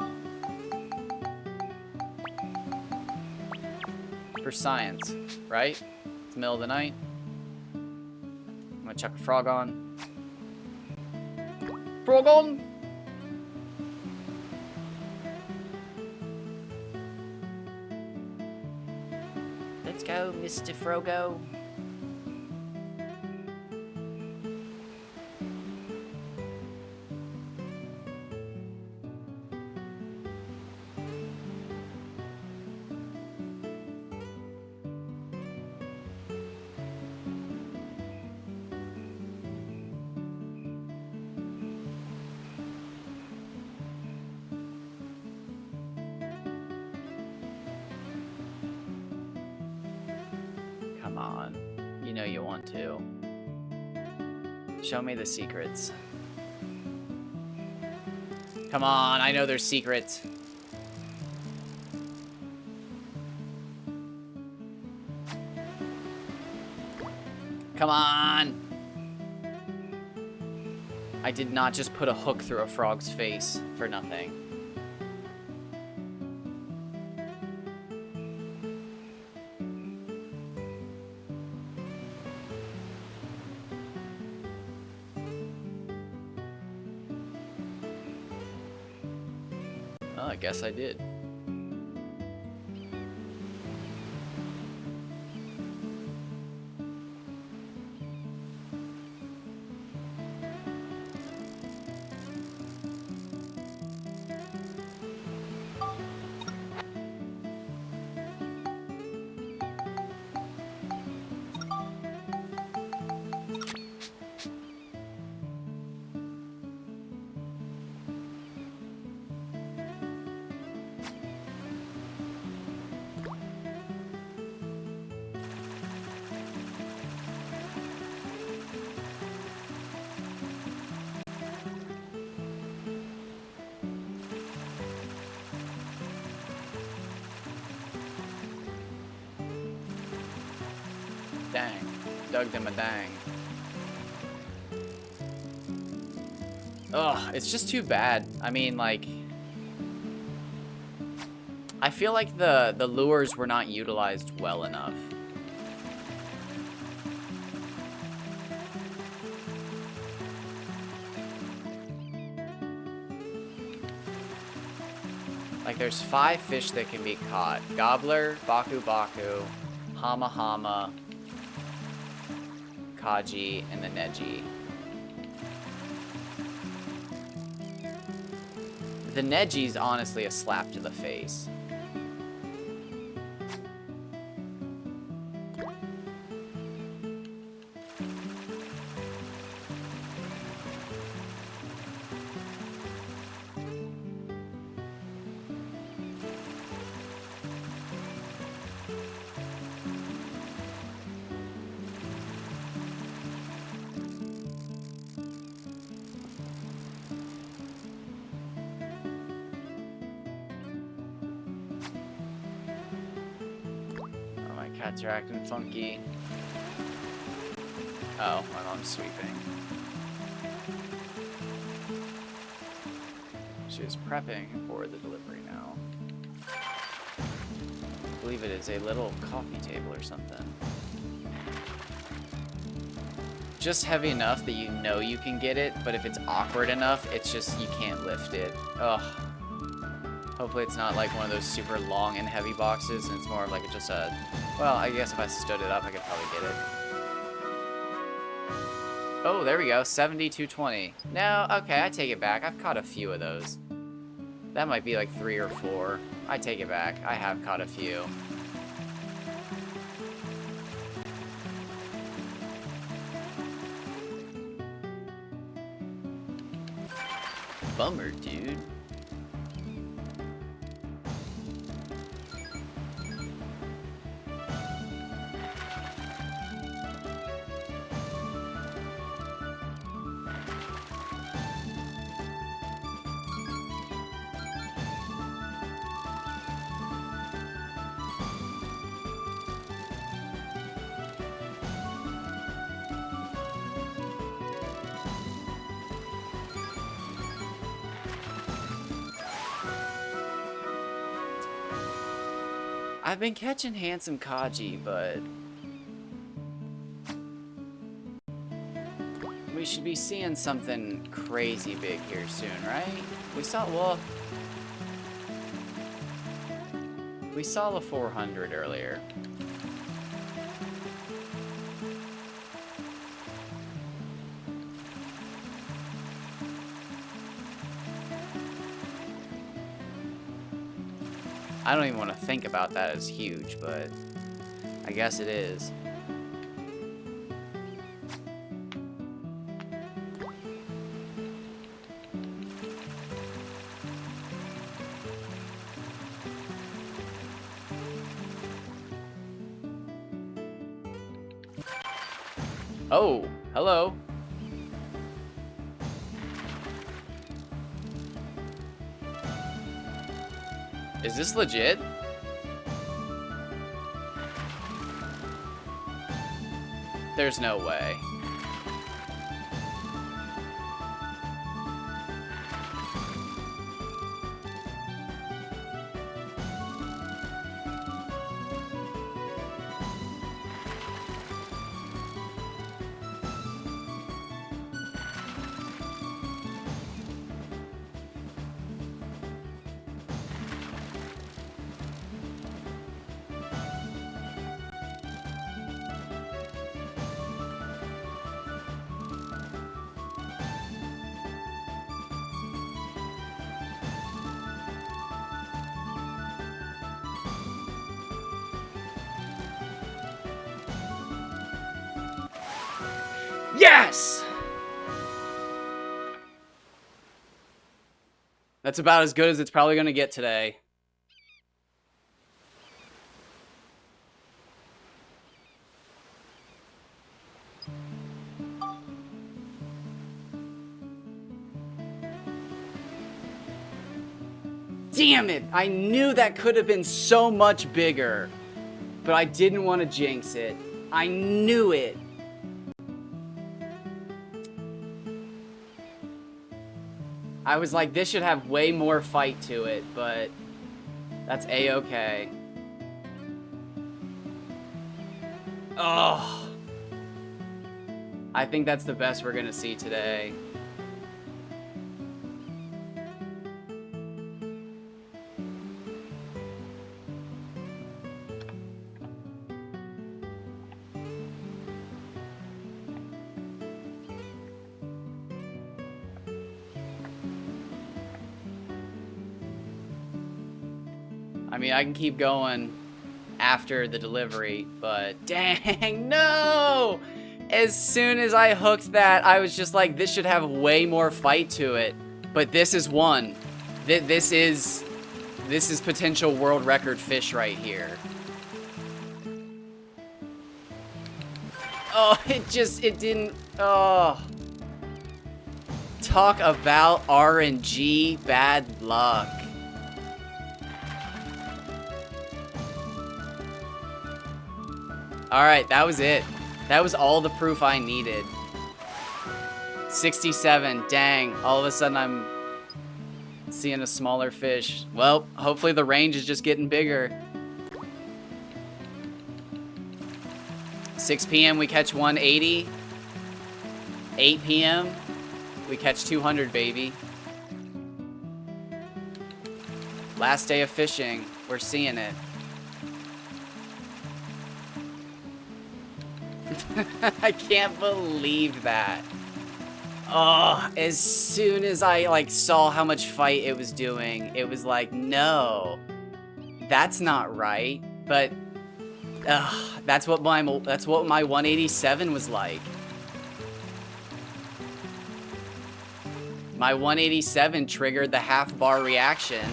For science, right? It's the middle of the night. I'm gonna chuck a frog on. Frog on! Let's go, Mr. Frogo. Come on. You know you want to. Show me the secrets. Come on, I know there's secrets. Come on! I did not just put a hook through a frog's face for nothing. Oh, I guess I did. Dang. Dug them a dang. Ugh, it's just too bad. I mean, like... I feel like the lures were not utilized well enough. Like, there's 5 fish that can be caught. Gobbler, Baku Baku, Hama Hama, Kaji, and the Neji. The Neji's honestly a slap to the face. Cats are acting funky. Oh, my mom's sweeping. She is prepping for the delivery now. I believe it is a little coffee table or something. Just heavy enough that you know you can get it, but if it's awkward enough, it's just, you can't lift it. Ugh. Hopefully it's not like one of those super long and heavy boxes, and it's more of like just a, well, I guess if I stood it up, I could probably get it. Oh, there we go, 72.20. No, okay, I take it back. I've caught a few of those. That might be like 3 or 4. I take it back. I have caught a few. Bummer, dude. I've been catching Handsome Kaji, but we should be seeing something crazy big here soon, right? We saw, well, we saw the 400 earlier. I don't even want to think about that as huge, but I guess it is. Oh, hello. Is this legit? There's no way. Yes! That's about as good as it's probably going to get today. Damn it! I knew that could have been so much bigger, but I didn't want to jinx it. I knew it. I was like, this should have way more fight to it, but that's a-okay. Oh, I think that's the best we're gonna see today. I mean, I can keep going after the delivery, but dang, no! As soon as I hooked that, I was just like, this should have way more fight to it. But this is one. This is potential world record fish right here. Oh, it didn't, oh. Talk about RNG bad luck. Alright, that was it. That was all the proof I needed. 67. Dang. All of a sudden I'm seeing a smaller fish. Well, hopefully the range is just getting bigger. 6 p.m. we catch 180. 8 p.m. we catch 200, baby. Last day of fishing. We're seeing it. I can't believe that. Oh, as soon as I like saw how much fight it was doing, it was like, no, that's not right. But that's what my 187 was like. My 187 triggered the half bar reaction,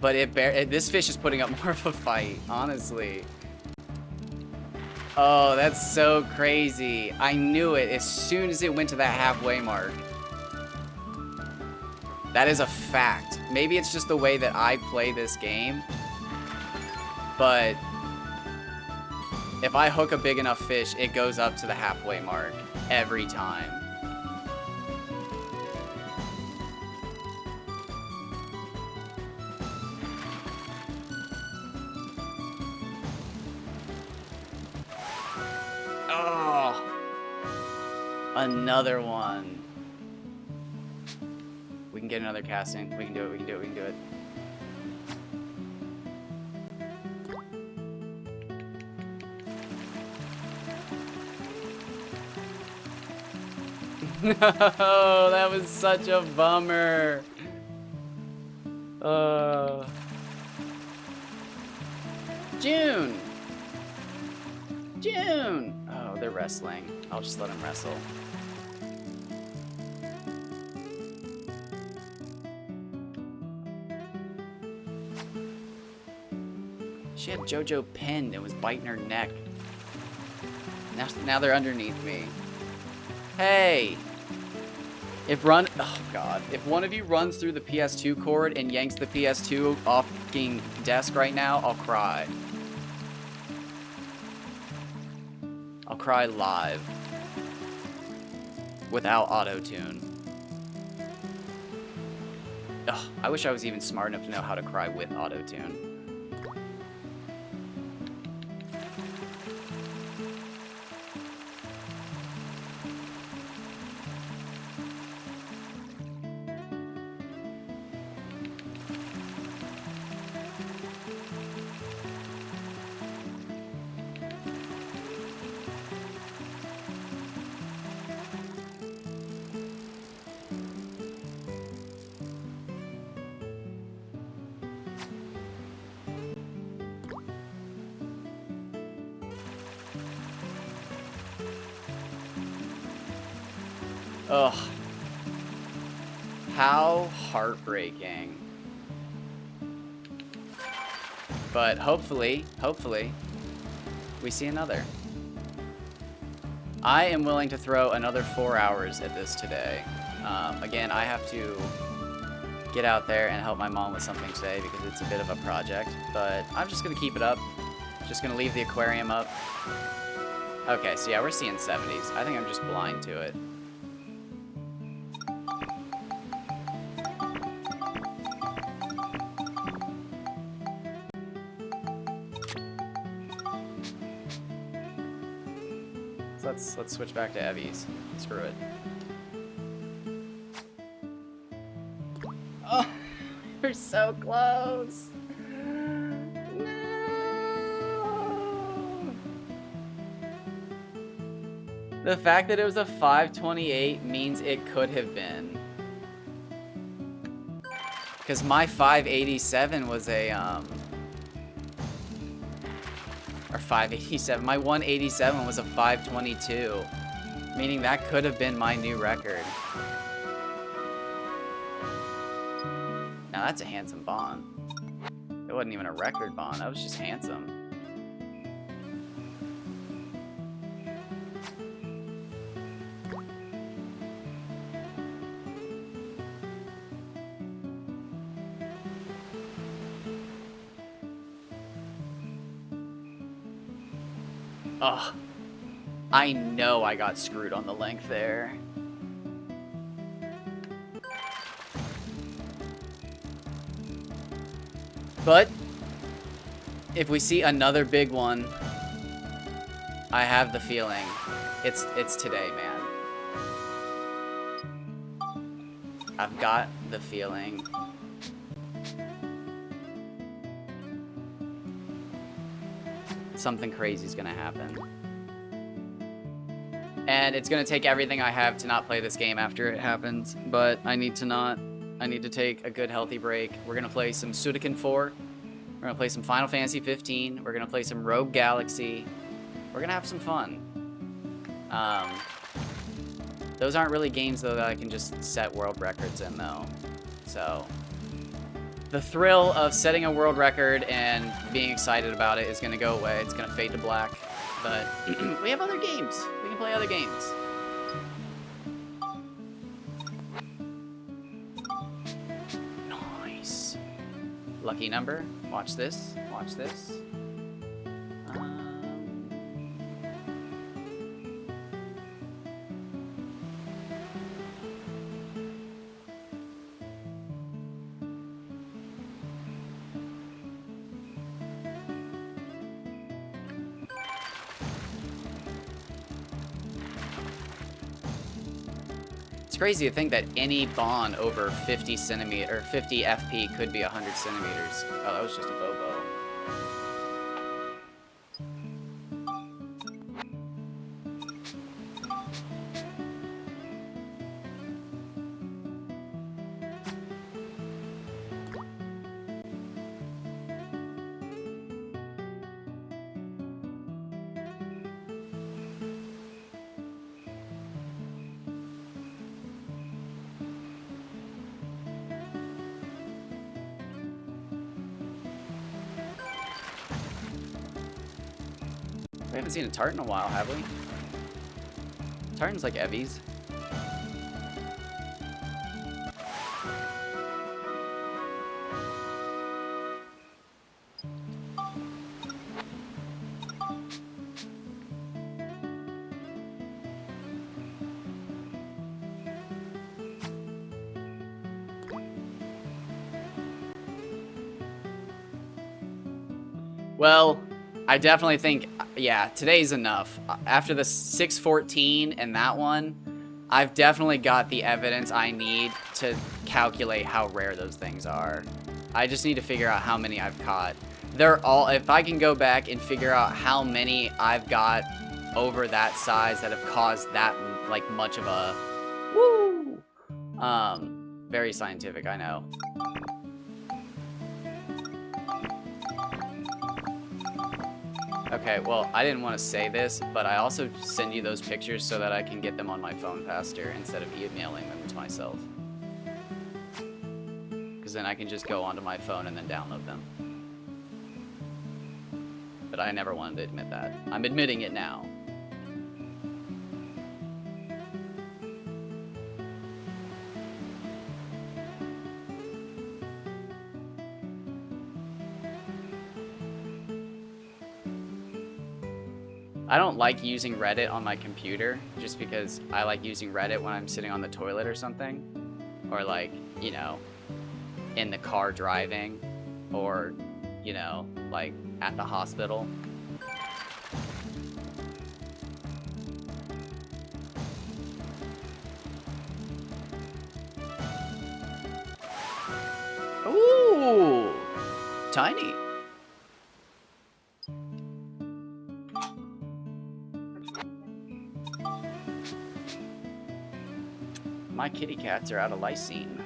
but this fish is putting up more of a fight, honestly. Oh, that's so crazy. I knew it as soon as it went to that halfway mark. That is a fact. Maybe it's just the way that I play this game, but if I hook a big enough fish, it goes up to the halfway mark every time. Oh, another one. We can get another casting. We can do it. We can do it. We can do it. No, that was such a bummer. June. June. Oh, they're wrestling. I'll just let them wrestle. She had JoJo pinned and was biting her neck. Now they're underneath me. Hey! If one of you runs through the PS2 cord and yanks the PS2 off fucking desk right now, I'll cry. I'll cry live. Without auto-tune. Ugh, I wish I was even smart enough to know how to cry with auto-tune. Ugh. How heartbreaking. But hopefully, we see another. I am willing to throw another 4 hours at this today. Again, I have to get out there and help my mom with something today because it's a bit of a project. But I'm just going to keep it up. Just going to leave the aquarium up. Okay, so yeah, we're seeing 70s. I think I'm just blind to it. Let's switch back to Evie's. Screw it. Oh, we're so close. No. The fact that it was a 528 means it could have been. Because my 587 was a or 587. My 187 was a 522, meaning that could have been my new record. Now that's a handsome bond. It wasn't even a record bond. That was just handsome. Ugh. I know I got screwed on the length there. But if we see another big one, I have the feeling it's today, man. I've got the feeling. Something crazy is gonna happen. And it's gonna take everything I have to not play this game after it happens, but I need to not. I need to take a good healthy break. We're gonna play some Suikoden 4. We're gonna play some Final Fantasy 15. We're gonna play some Rogue Galaxy. We're gonna have some fun. Those aren't really games though that I can just set world records in though. So the thrill of setting a world record and being excited about it is gonna go away. It's gonna fade to black. But we have other games. We can play other games. Nice. Lucky number. Watch this. Watch this. It's crazy to think that any bond over 50 centimeter or 50 FP could be 100 centimeters. Oh, that was just a Bobo. We haven't seen a Tartan in a while, have we? Tartan's like Evies. Well, I definitely think, yeah, today's enough. After the 614 and that one, I've definitely got the evidence I need to calculate how rare those things are. I just need to figure out how many I've caught. They're all, if I can go back and figure out how many I've got over that size that have caused that, like, much of a, woo! Very scientific, I know. Okay, well, I didn't want to say this, but I also send you those pictures so that I can get them on my phone faster instead of emailing them to myself. Because then I can just go onto my phone and then download them. But I never wanted to admit that. I'm admitting it now. I don't like using Reddit on my computer just because I like using Reddit when I'm sitting on the toilet or something. Or like, you know, in the car driving or, you know, like at the hospital. Ooh, tiny. My kitty cats are out of lysine.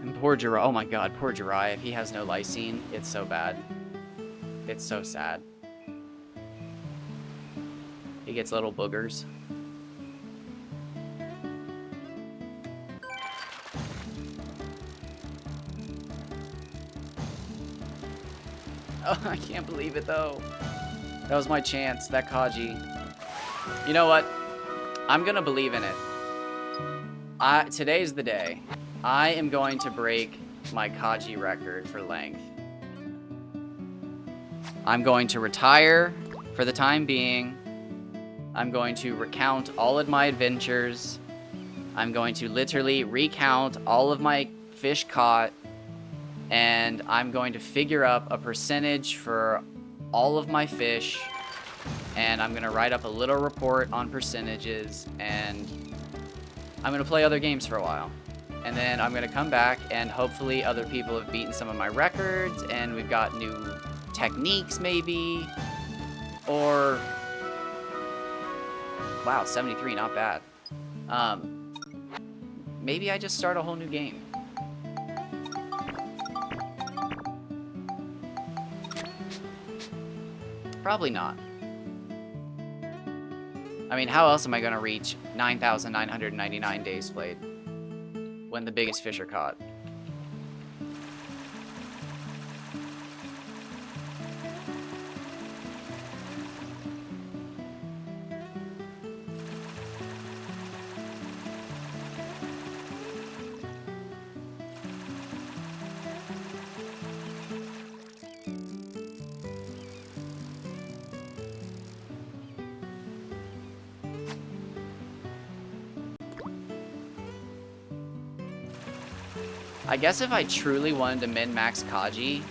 And poor Jiraiya, oh my god, poor Jiraiya, if he has no lysine, it's so bad. It's so sad. He gets little boogers. Oh, I can't believe it though. That was my chance, that Kaji. You know what? I'm gonna believe in it. Today's the day. I am going to break my Kaji record for length. I'm going to retire for the time being. I'm going to recount all of my adventures. I'm going to literally recount all of my fish caught. And I'm going to figure up a percentage for all of my fish. And I'm going to write up a little report on percentages. And I'm going to play other games for a while. And then I'm going to come back and hopefully other people have beaten some of my records. And we've got new techniques maybe. Or... Wow, 73, not bad. Maybe I just start a whole new game. Probably not. I mean, how else am I going to reach 9,999 days played when the biggest fish are caught? I guess if I truly wanted to min-max Kaji,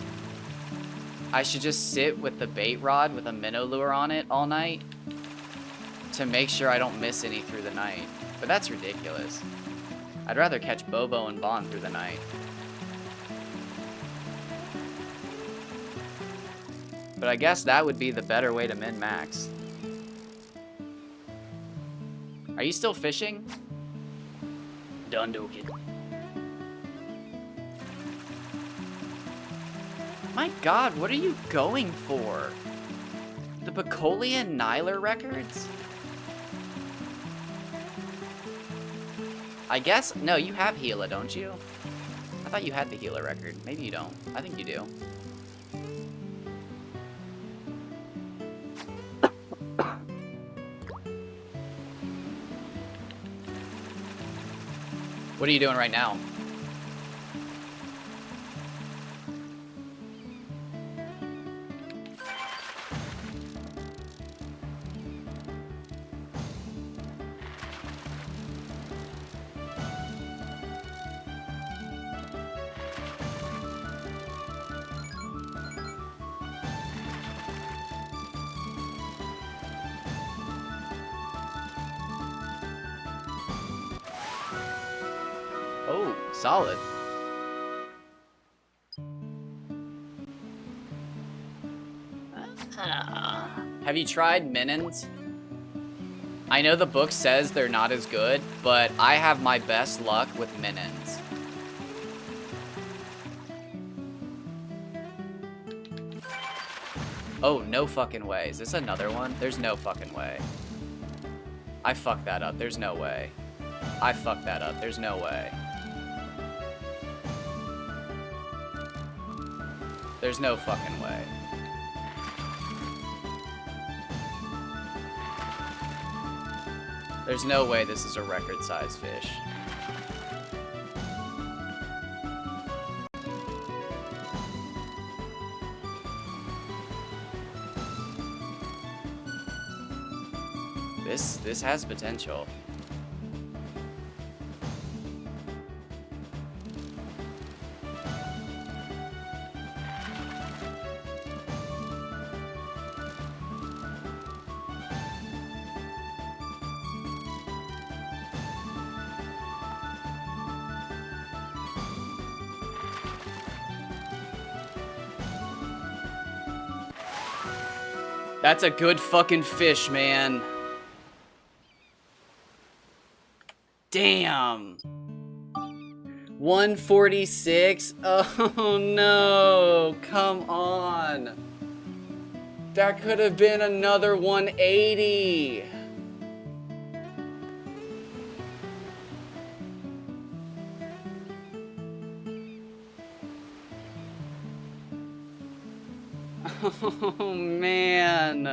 I should just sit with the bait rod with a minnow lure on it all night to make sure I don't miss any through the night. But that's ridiculous. I'd rather catch Bobo and Bond through the night. But I guess that would be the better way to min-max. Are you still fishing? Dundokin. My god, what are you going for? The Bacolia and Nyler records? I guess... No, you have Gila, don't you? I thought you had the Gila record. Maybe you don't. I think you do. What are you doing right now? Oh, solid. Have you tried Minins? I know the book says they're not as good, but I have my best luck with Minins. Oh, no fucking way. Is this another one? There's no fucking way. I fucked that up. There's no way. I fucked that up. There's no way. There's no fucking way. There's no way this is a record-sized fish. This has potential. That's a good fucking fish, man. Damn. 146? Oh no, come on. That could have been another 180. Oh man.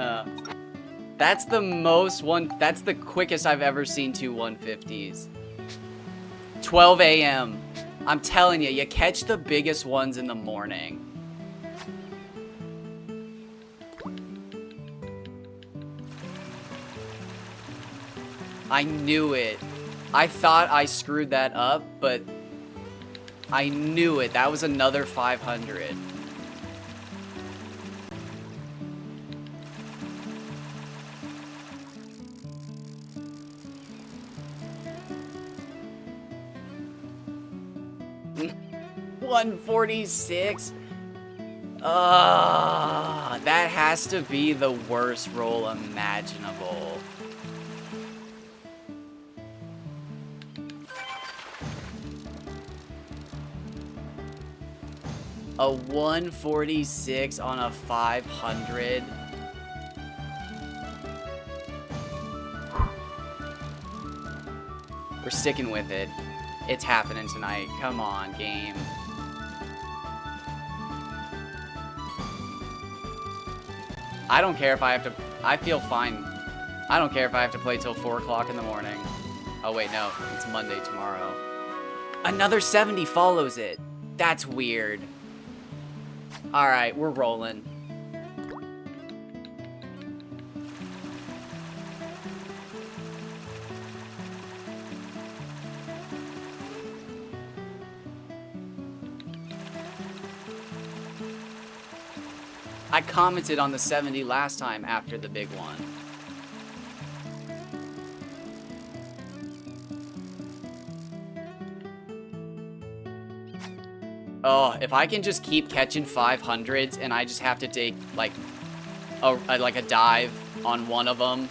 That's the most that's the quickest I've ever seen two 150s. 12 a.m. I'm telling you, you catch the biggest ones in the morning. I knew it. I thought I screwed that up, but I knew it. That was another 500. $146. That has to be the worst roll imaginable. A 146 on a 500. We're sticking with it. It's happening tonight. Come on, game. I don't care if I have to... I feel fine. I don't care if I have to play till 4 o'clock in the morning. Oh, wait, no. It's Monday tomorrow. Another 70 follows it. That's weird. Alright, we're rolling. I commented on the 70 last time after the big one. Oh, if I can just keep catching 500s and I just have to take like a dive on one of them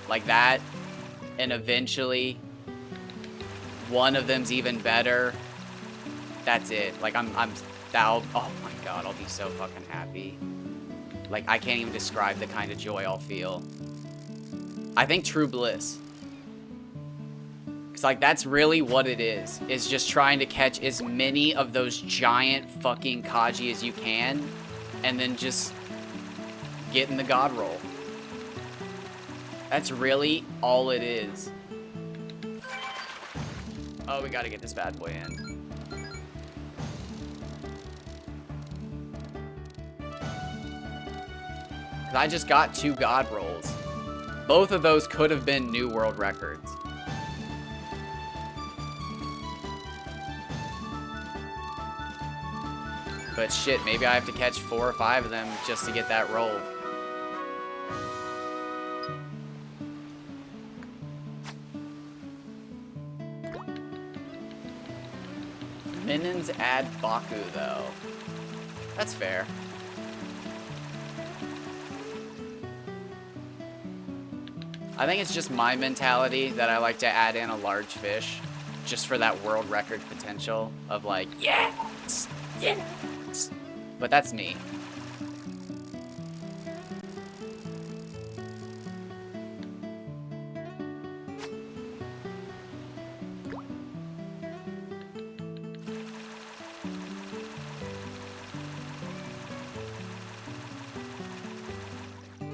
like that, and eventually one of them's even better. That's it. Like oh my god, I'll be so fucking happy. Like I can't even describe the kind of joy I'll feel. I think true bliss. It's like, that's really what it is just trying to catch as many of those giant fucking Kaji as you can, and then just get in the god roll. That's really all it is. Oh, we gotta get this bad boy in. Cause I just got 2 god rolls. Both of those could have been new world records. But shit, maybe I have to catch 4 or 5 of them just to get that roll. Minions add Baku, though. That's fair. I think it's just my mentality that I like to add in a large fish just for that world record potential of like, yes! Yes! But that's me.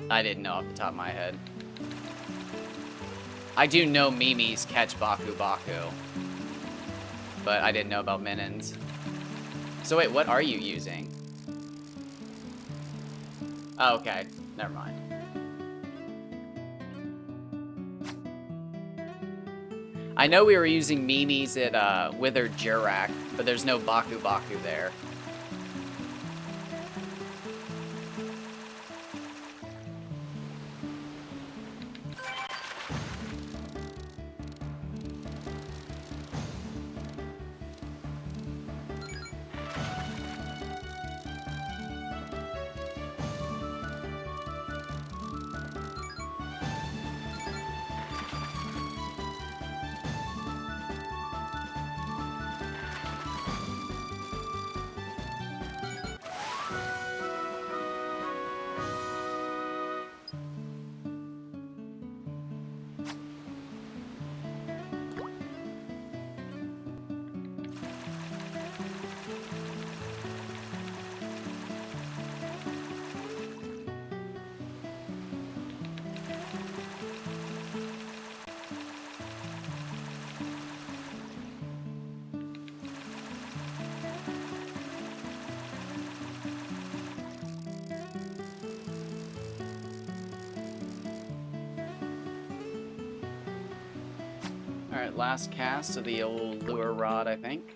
I didn't know off the top of my head. I do know Mimi's catch Baku Baku, but I didn't know about Minins. So wait, what are you using? Oh, okay. Never mind. I know we were using Mimi's at Withered Jurak, but there's no Baku Baku there. Alright, last cast of the old lure rod, I think.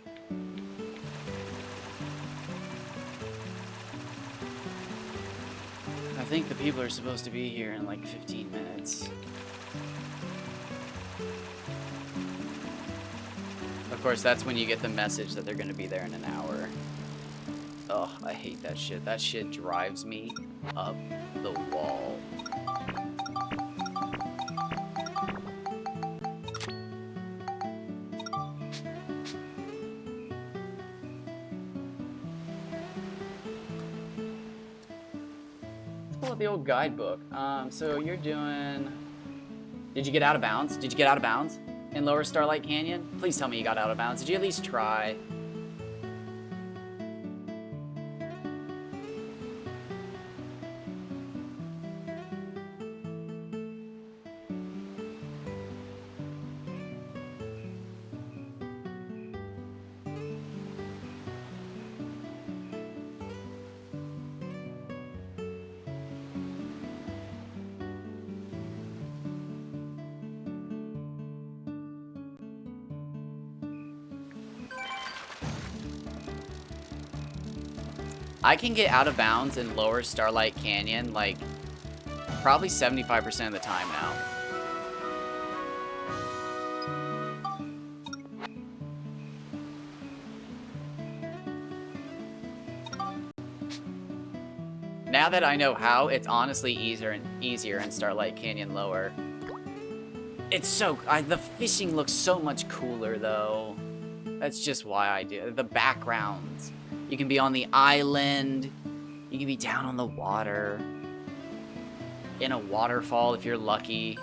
I think the people are supposed to be here in like 15 minutes. Of course, that's when you get the message that they're going to be there in an hour. Ugh, I hate that shit. That shit drives me up the wall. Let's pull up the old guidebook. So you're doing... Did you get out of bounds? Did you get out of bounds in Lower Starlight Canyon? Please tell me you got out of bounds. Did you at least try? I can get out of bounds in Lower Starlight Canyon, like, probably 75% of the time now. Now that I know how, it's honestly easier in Starlight Canyon Lower. It's so... the fishing looks so much cooler, though. That's just why I do it. The backgrounds. You can be on the island. You can be down on the water. In a waterfall if you're lucky.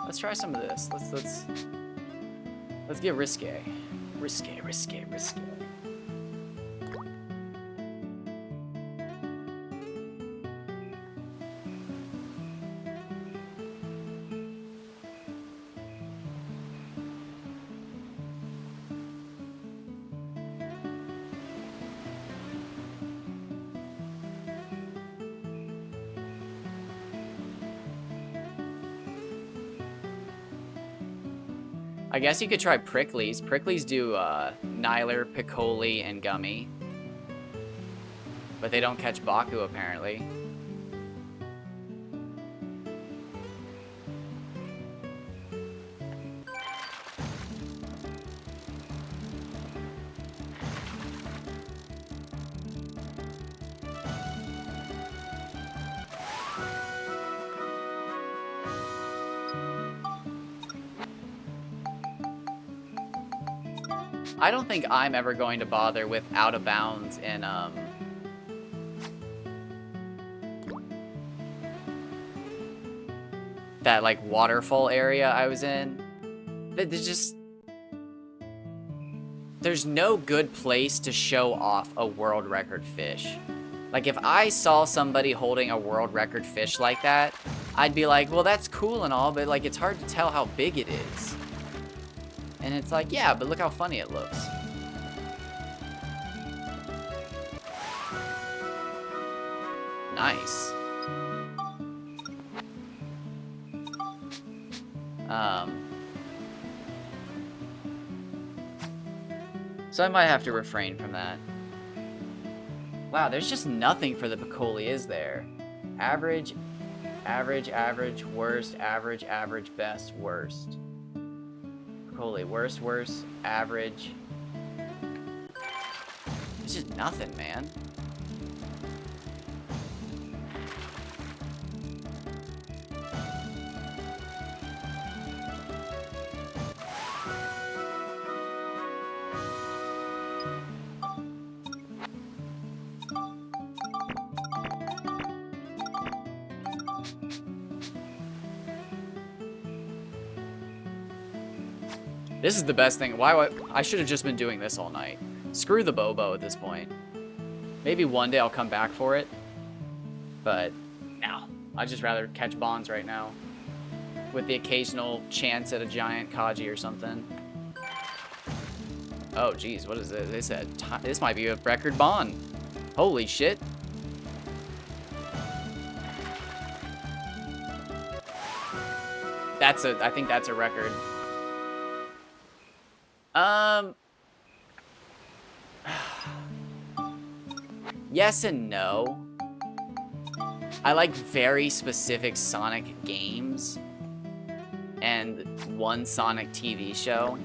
Let's try some of this. Let's get risque. Risque. I guess you could try Pricklies. Pricklies do Nyler, Piccoli, and Gummy. But they don't catch Baku, apparently. I don't think I'm ever going to bother with out of bounds in that like waterfall area I was in. There's no good place to show off a world record fish. Like if I saw somebody holding a world record fish like that, I'd be like, well, that's cool and all, but like it's hard to tell how big it is. And it's like, yeah, but look how funny it looks. Nice. So I might have to refrain from that. Wow, there's just nothing for the Piccoli, is there? Average, average, average, worst, average, average, best, worst. Piccoli, worst, worst, average. It's just nothing, man. This is the best thing. I should have just been doing this all night. Screw the Bobo at this point. Maybe one day I'll come back for it. But no, I'd just rather catch bonds right now. with the occasional chance at a giant Kaji or something. Oh, geez, what is it? They said this might be a record bond. Holy shit. I think that's a record. Yes and no. I like very specific Sonic games and one Sonic TV show.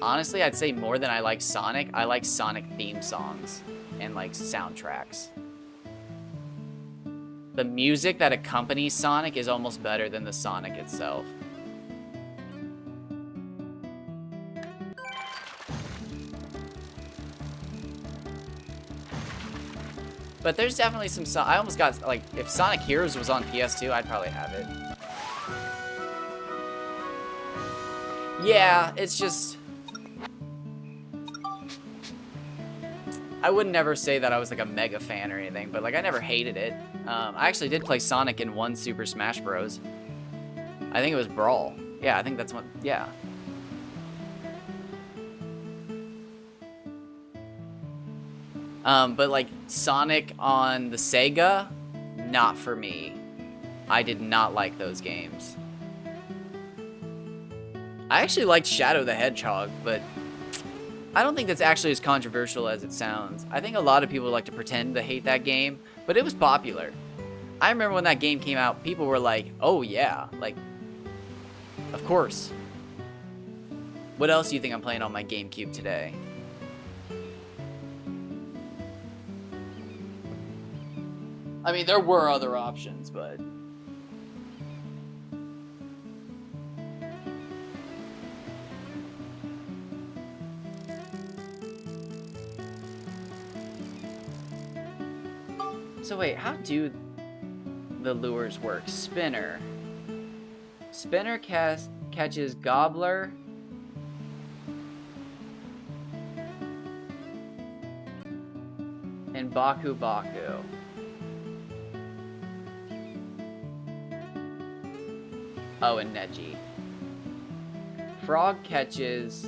Honestly, I'd say more than I like Sonic theme songs and like soundtracks. The music that accompanies Sonic is almost better than the Sonic itself. But there's definitely some I almost got, like, if Sonic Heroes was on PS2, I'd probably have it. Yeah, it's just... I would never say that I was, like, a mega fan or anything, but, like, I never hated it. I actually did play Sonic in one Super Smash Bros. I think it was Brawl. Yeah, I think that's what... Yeah. But like Sonic on the Sega, not for me. I did not like those games. I actually liked Shadow the Hedgehog, but I don't think that's actually as controversial as it sounds. I think a lot of people like to pretend to hate that game, but it was popular. I remember when that game came out, people were like, oh yeah, like, of course. What else do you think I'm playing on my GameCube today? I mean, there were other options, but... So wait, how do the lures work? Spinner. Spinner catches Gobbler. And Baku Baku. Oh, and Neji. Frog catches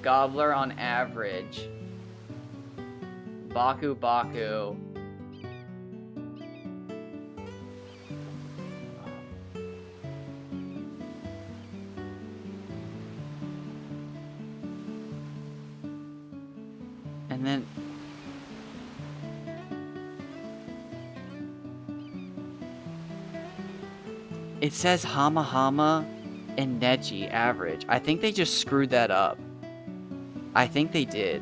Gobbler on average. Baku Baku. And then... It says Hama Hama and Neji average. I think they just screwed that up. I think they did.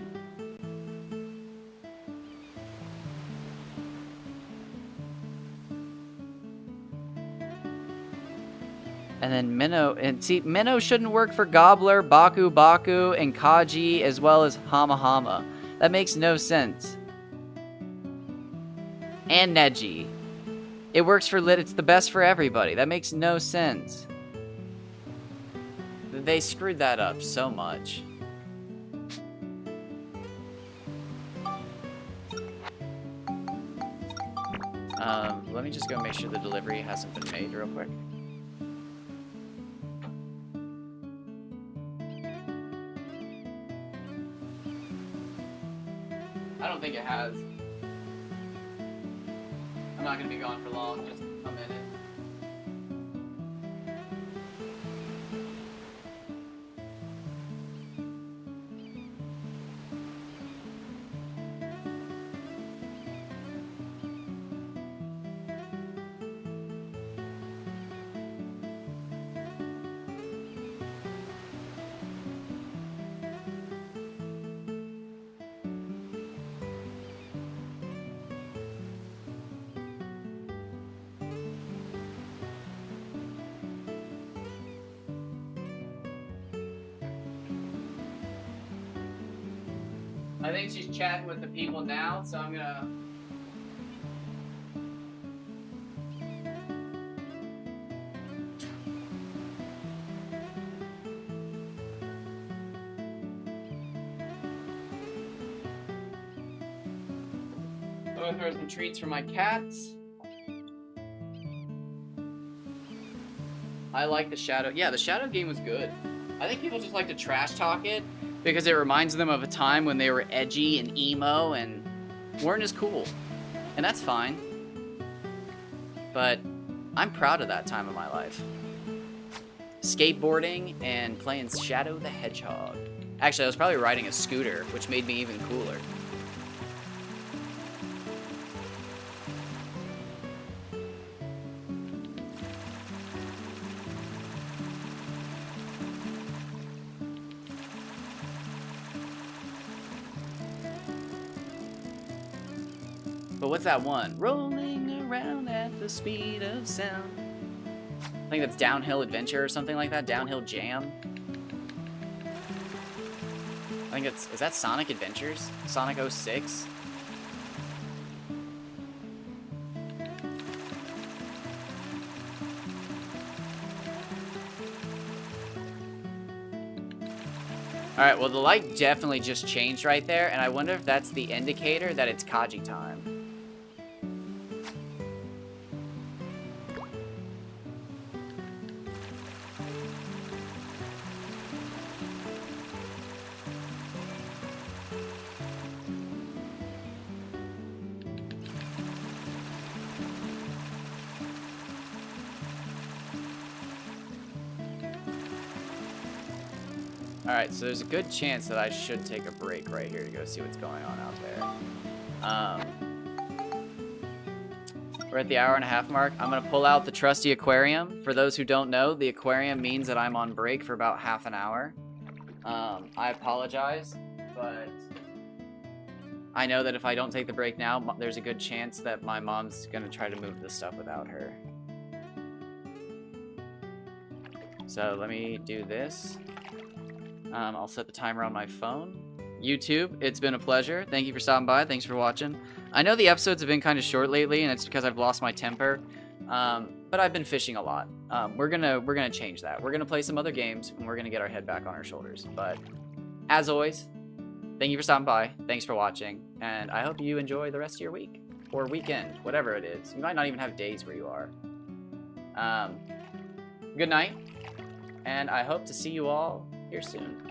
And then Minnow, and see, Minnow shouldn't work for Gobbler, Baku Baku, and Kaji, as well as Hama Hama. That makes no sense. And Neji. It works for Lit, it's the best for everybody. That makes no sense. They screwed that up so much. Let me just go make sure the delivery hasn't been made real quick. I don't think it has. I'm not gonna be gone for long, just a minute. I think she's chatting with the people now, so I'm gonna... I'm gonna throw some treats for my cats. I like the Shadow. Yeah, the Shadow game was good. I think people just like to trash talk it because it reminds them of a time when they were edgy and emo and weren't as cool. And that's fine. But I'm proud of that time of my life. Skateboarding and playing Shadow the Hedgehog. Actually, I was probably riding a scooter, which made me even cooler. But what's that one? Rolling around at the speed of sound. I think that's Downhill Adventure or something like that. Downhill Jam. I think it's... Is that Sonic Adventures? Sonic 06? Alright, well the light definitely just changed right there, and I wonder if that's the indicator that it's Kaji time. Alright, so there's a good chance that I should take a break right here to go see what's going on out there. We're at the hour-and-a-half mark. I'm going to pull out the trusty aquarium. For those who don't know, the aquarium means that I'm on break for about half an hour. I apologize, but I know that if I don't take the break now, there's a good chance that my mom's going to try to move this stuff without her. So let me do this. I'll set the timer on my phone. YouTube, it's been a pleasure. Thank you for stopping by. Thanks for watching. I know the episodes have been kind of short lately, and it's because I've lost my temper. But I've been fishing a lot. We're gonna change that. We're gonna play some other games, and we're gonna get our head back on our shoulders. But as always, thank you for stopping by. Thanks for watching, and I hope you enjoy the rest of your week or weekend, whatever it is. You might not even have days where you are. Good night, and I hope to see you all here soon.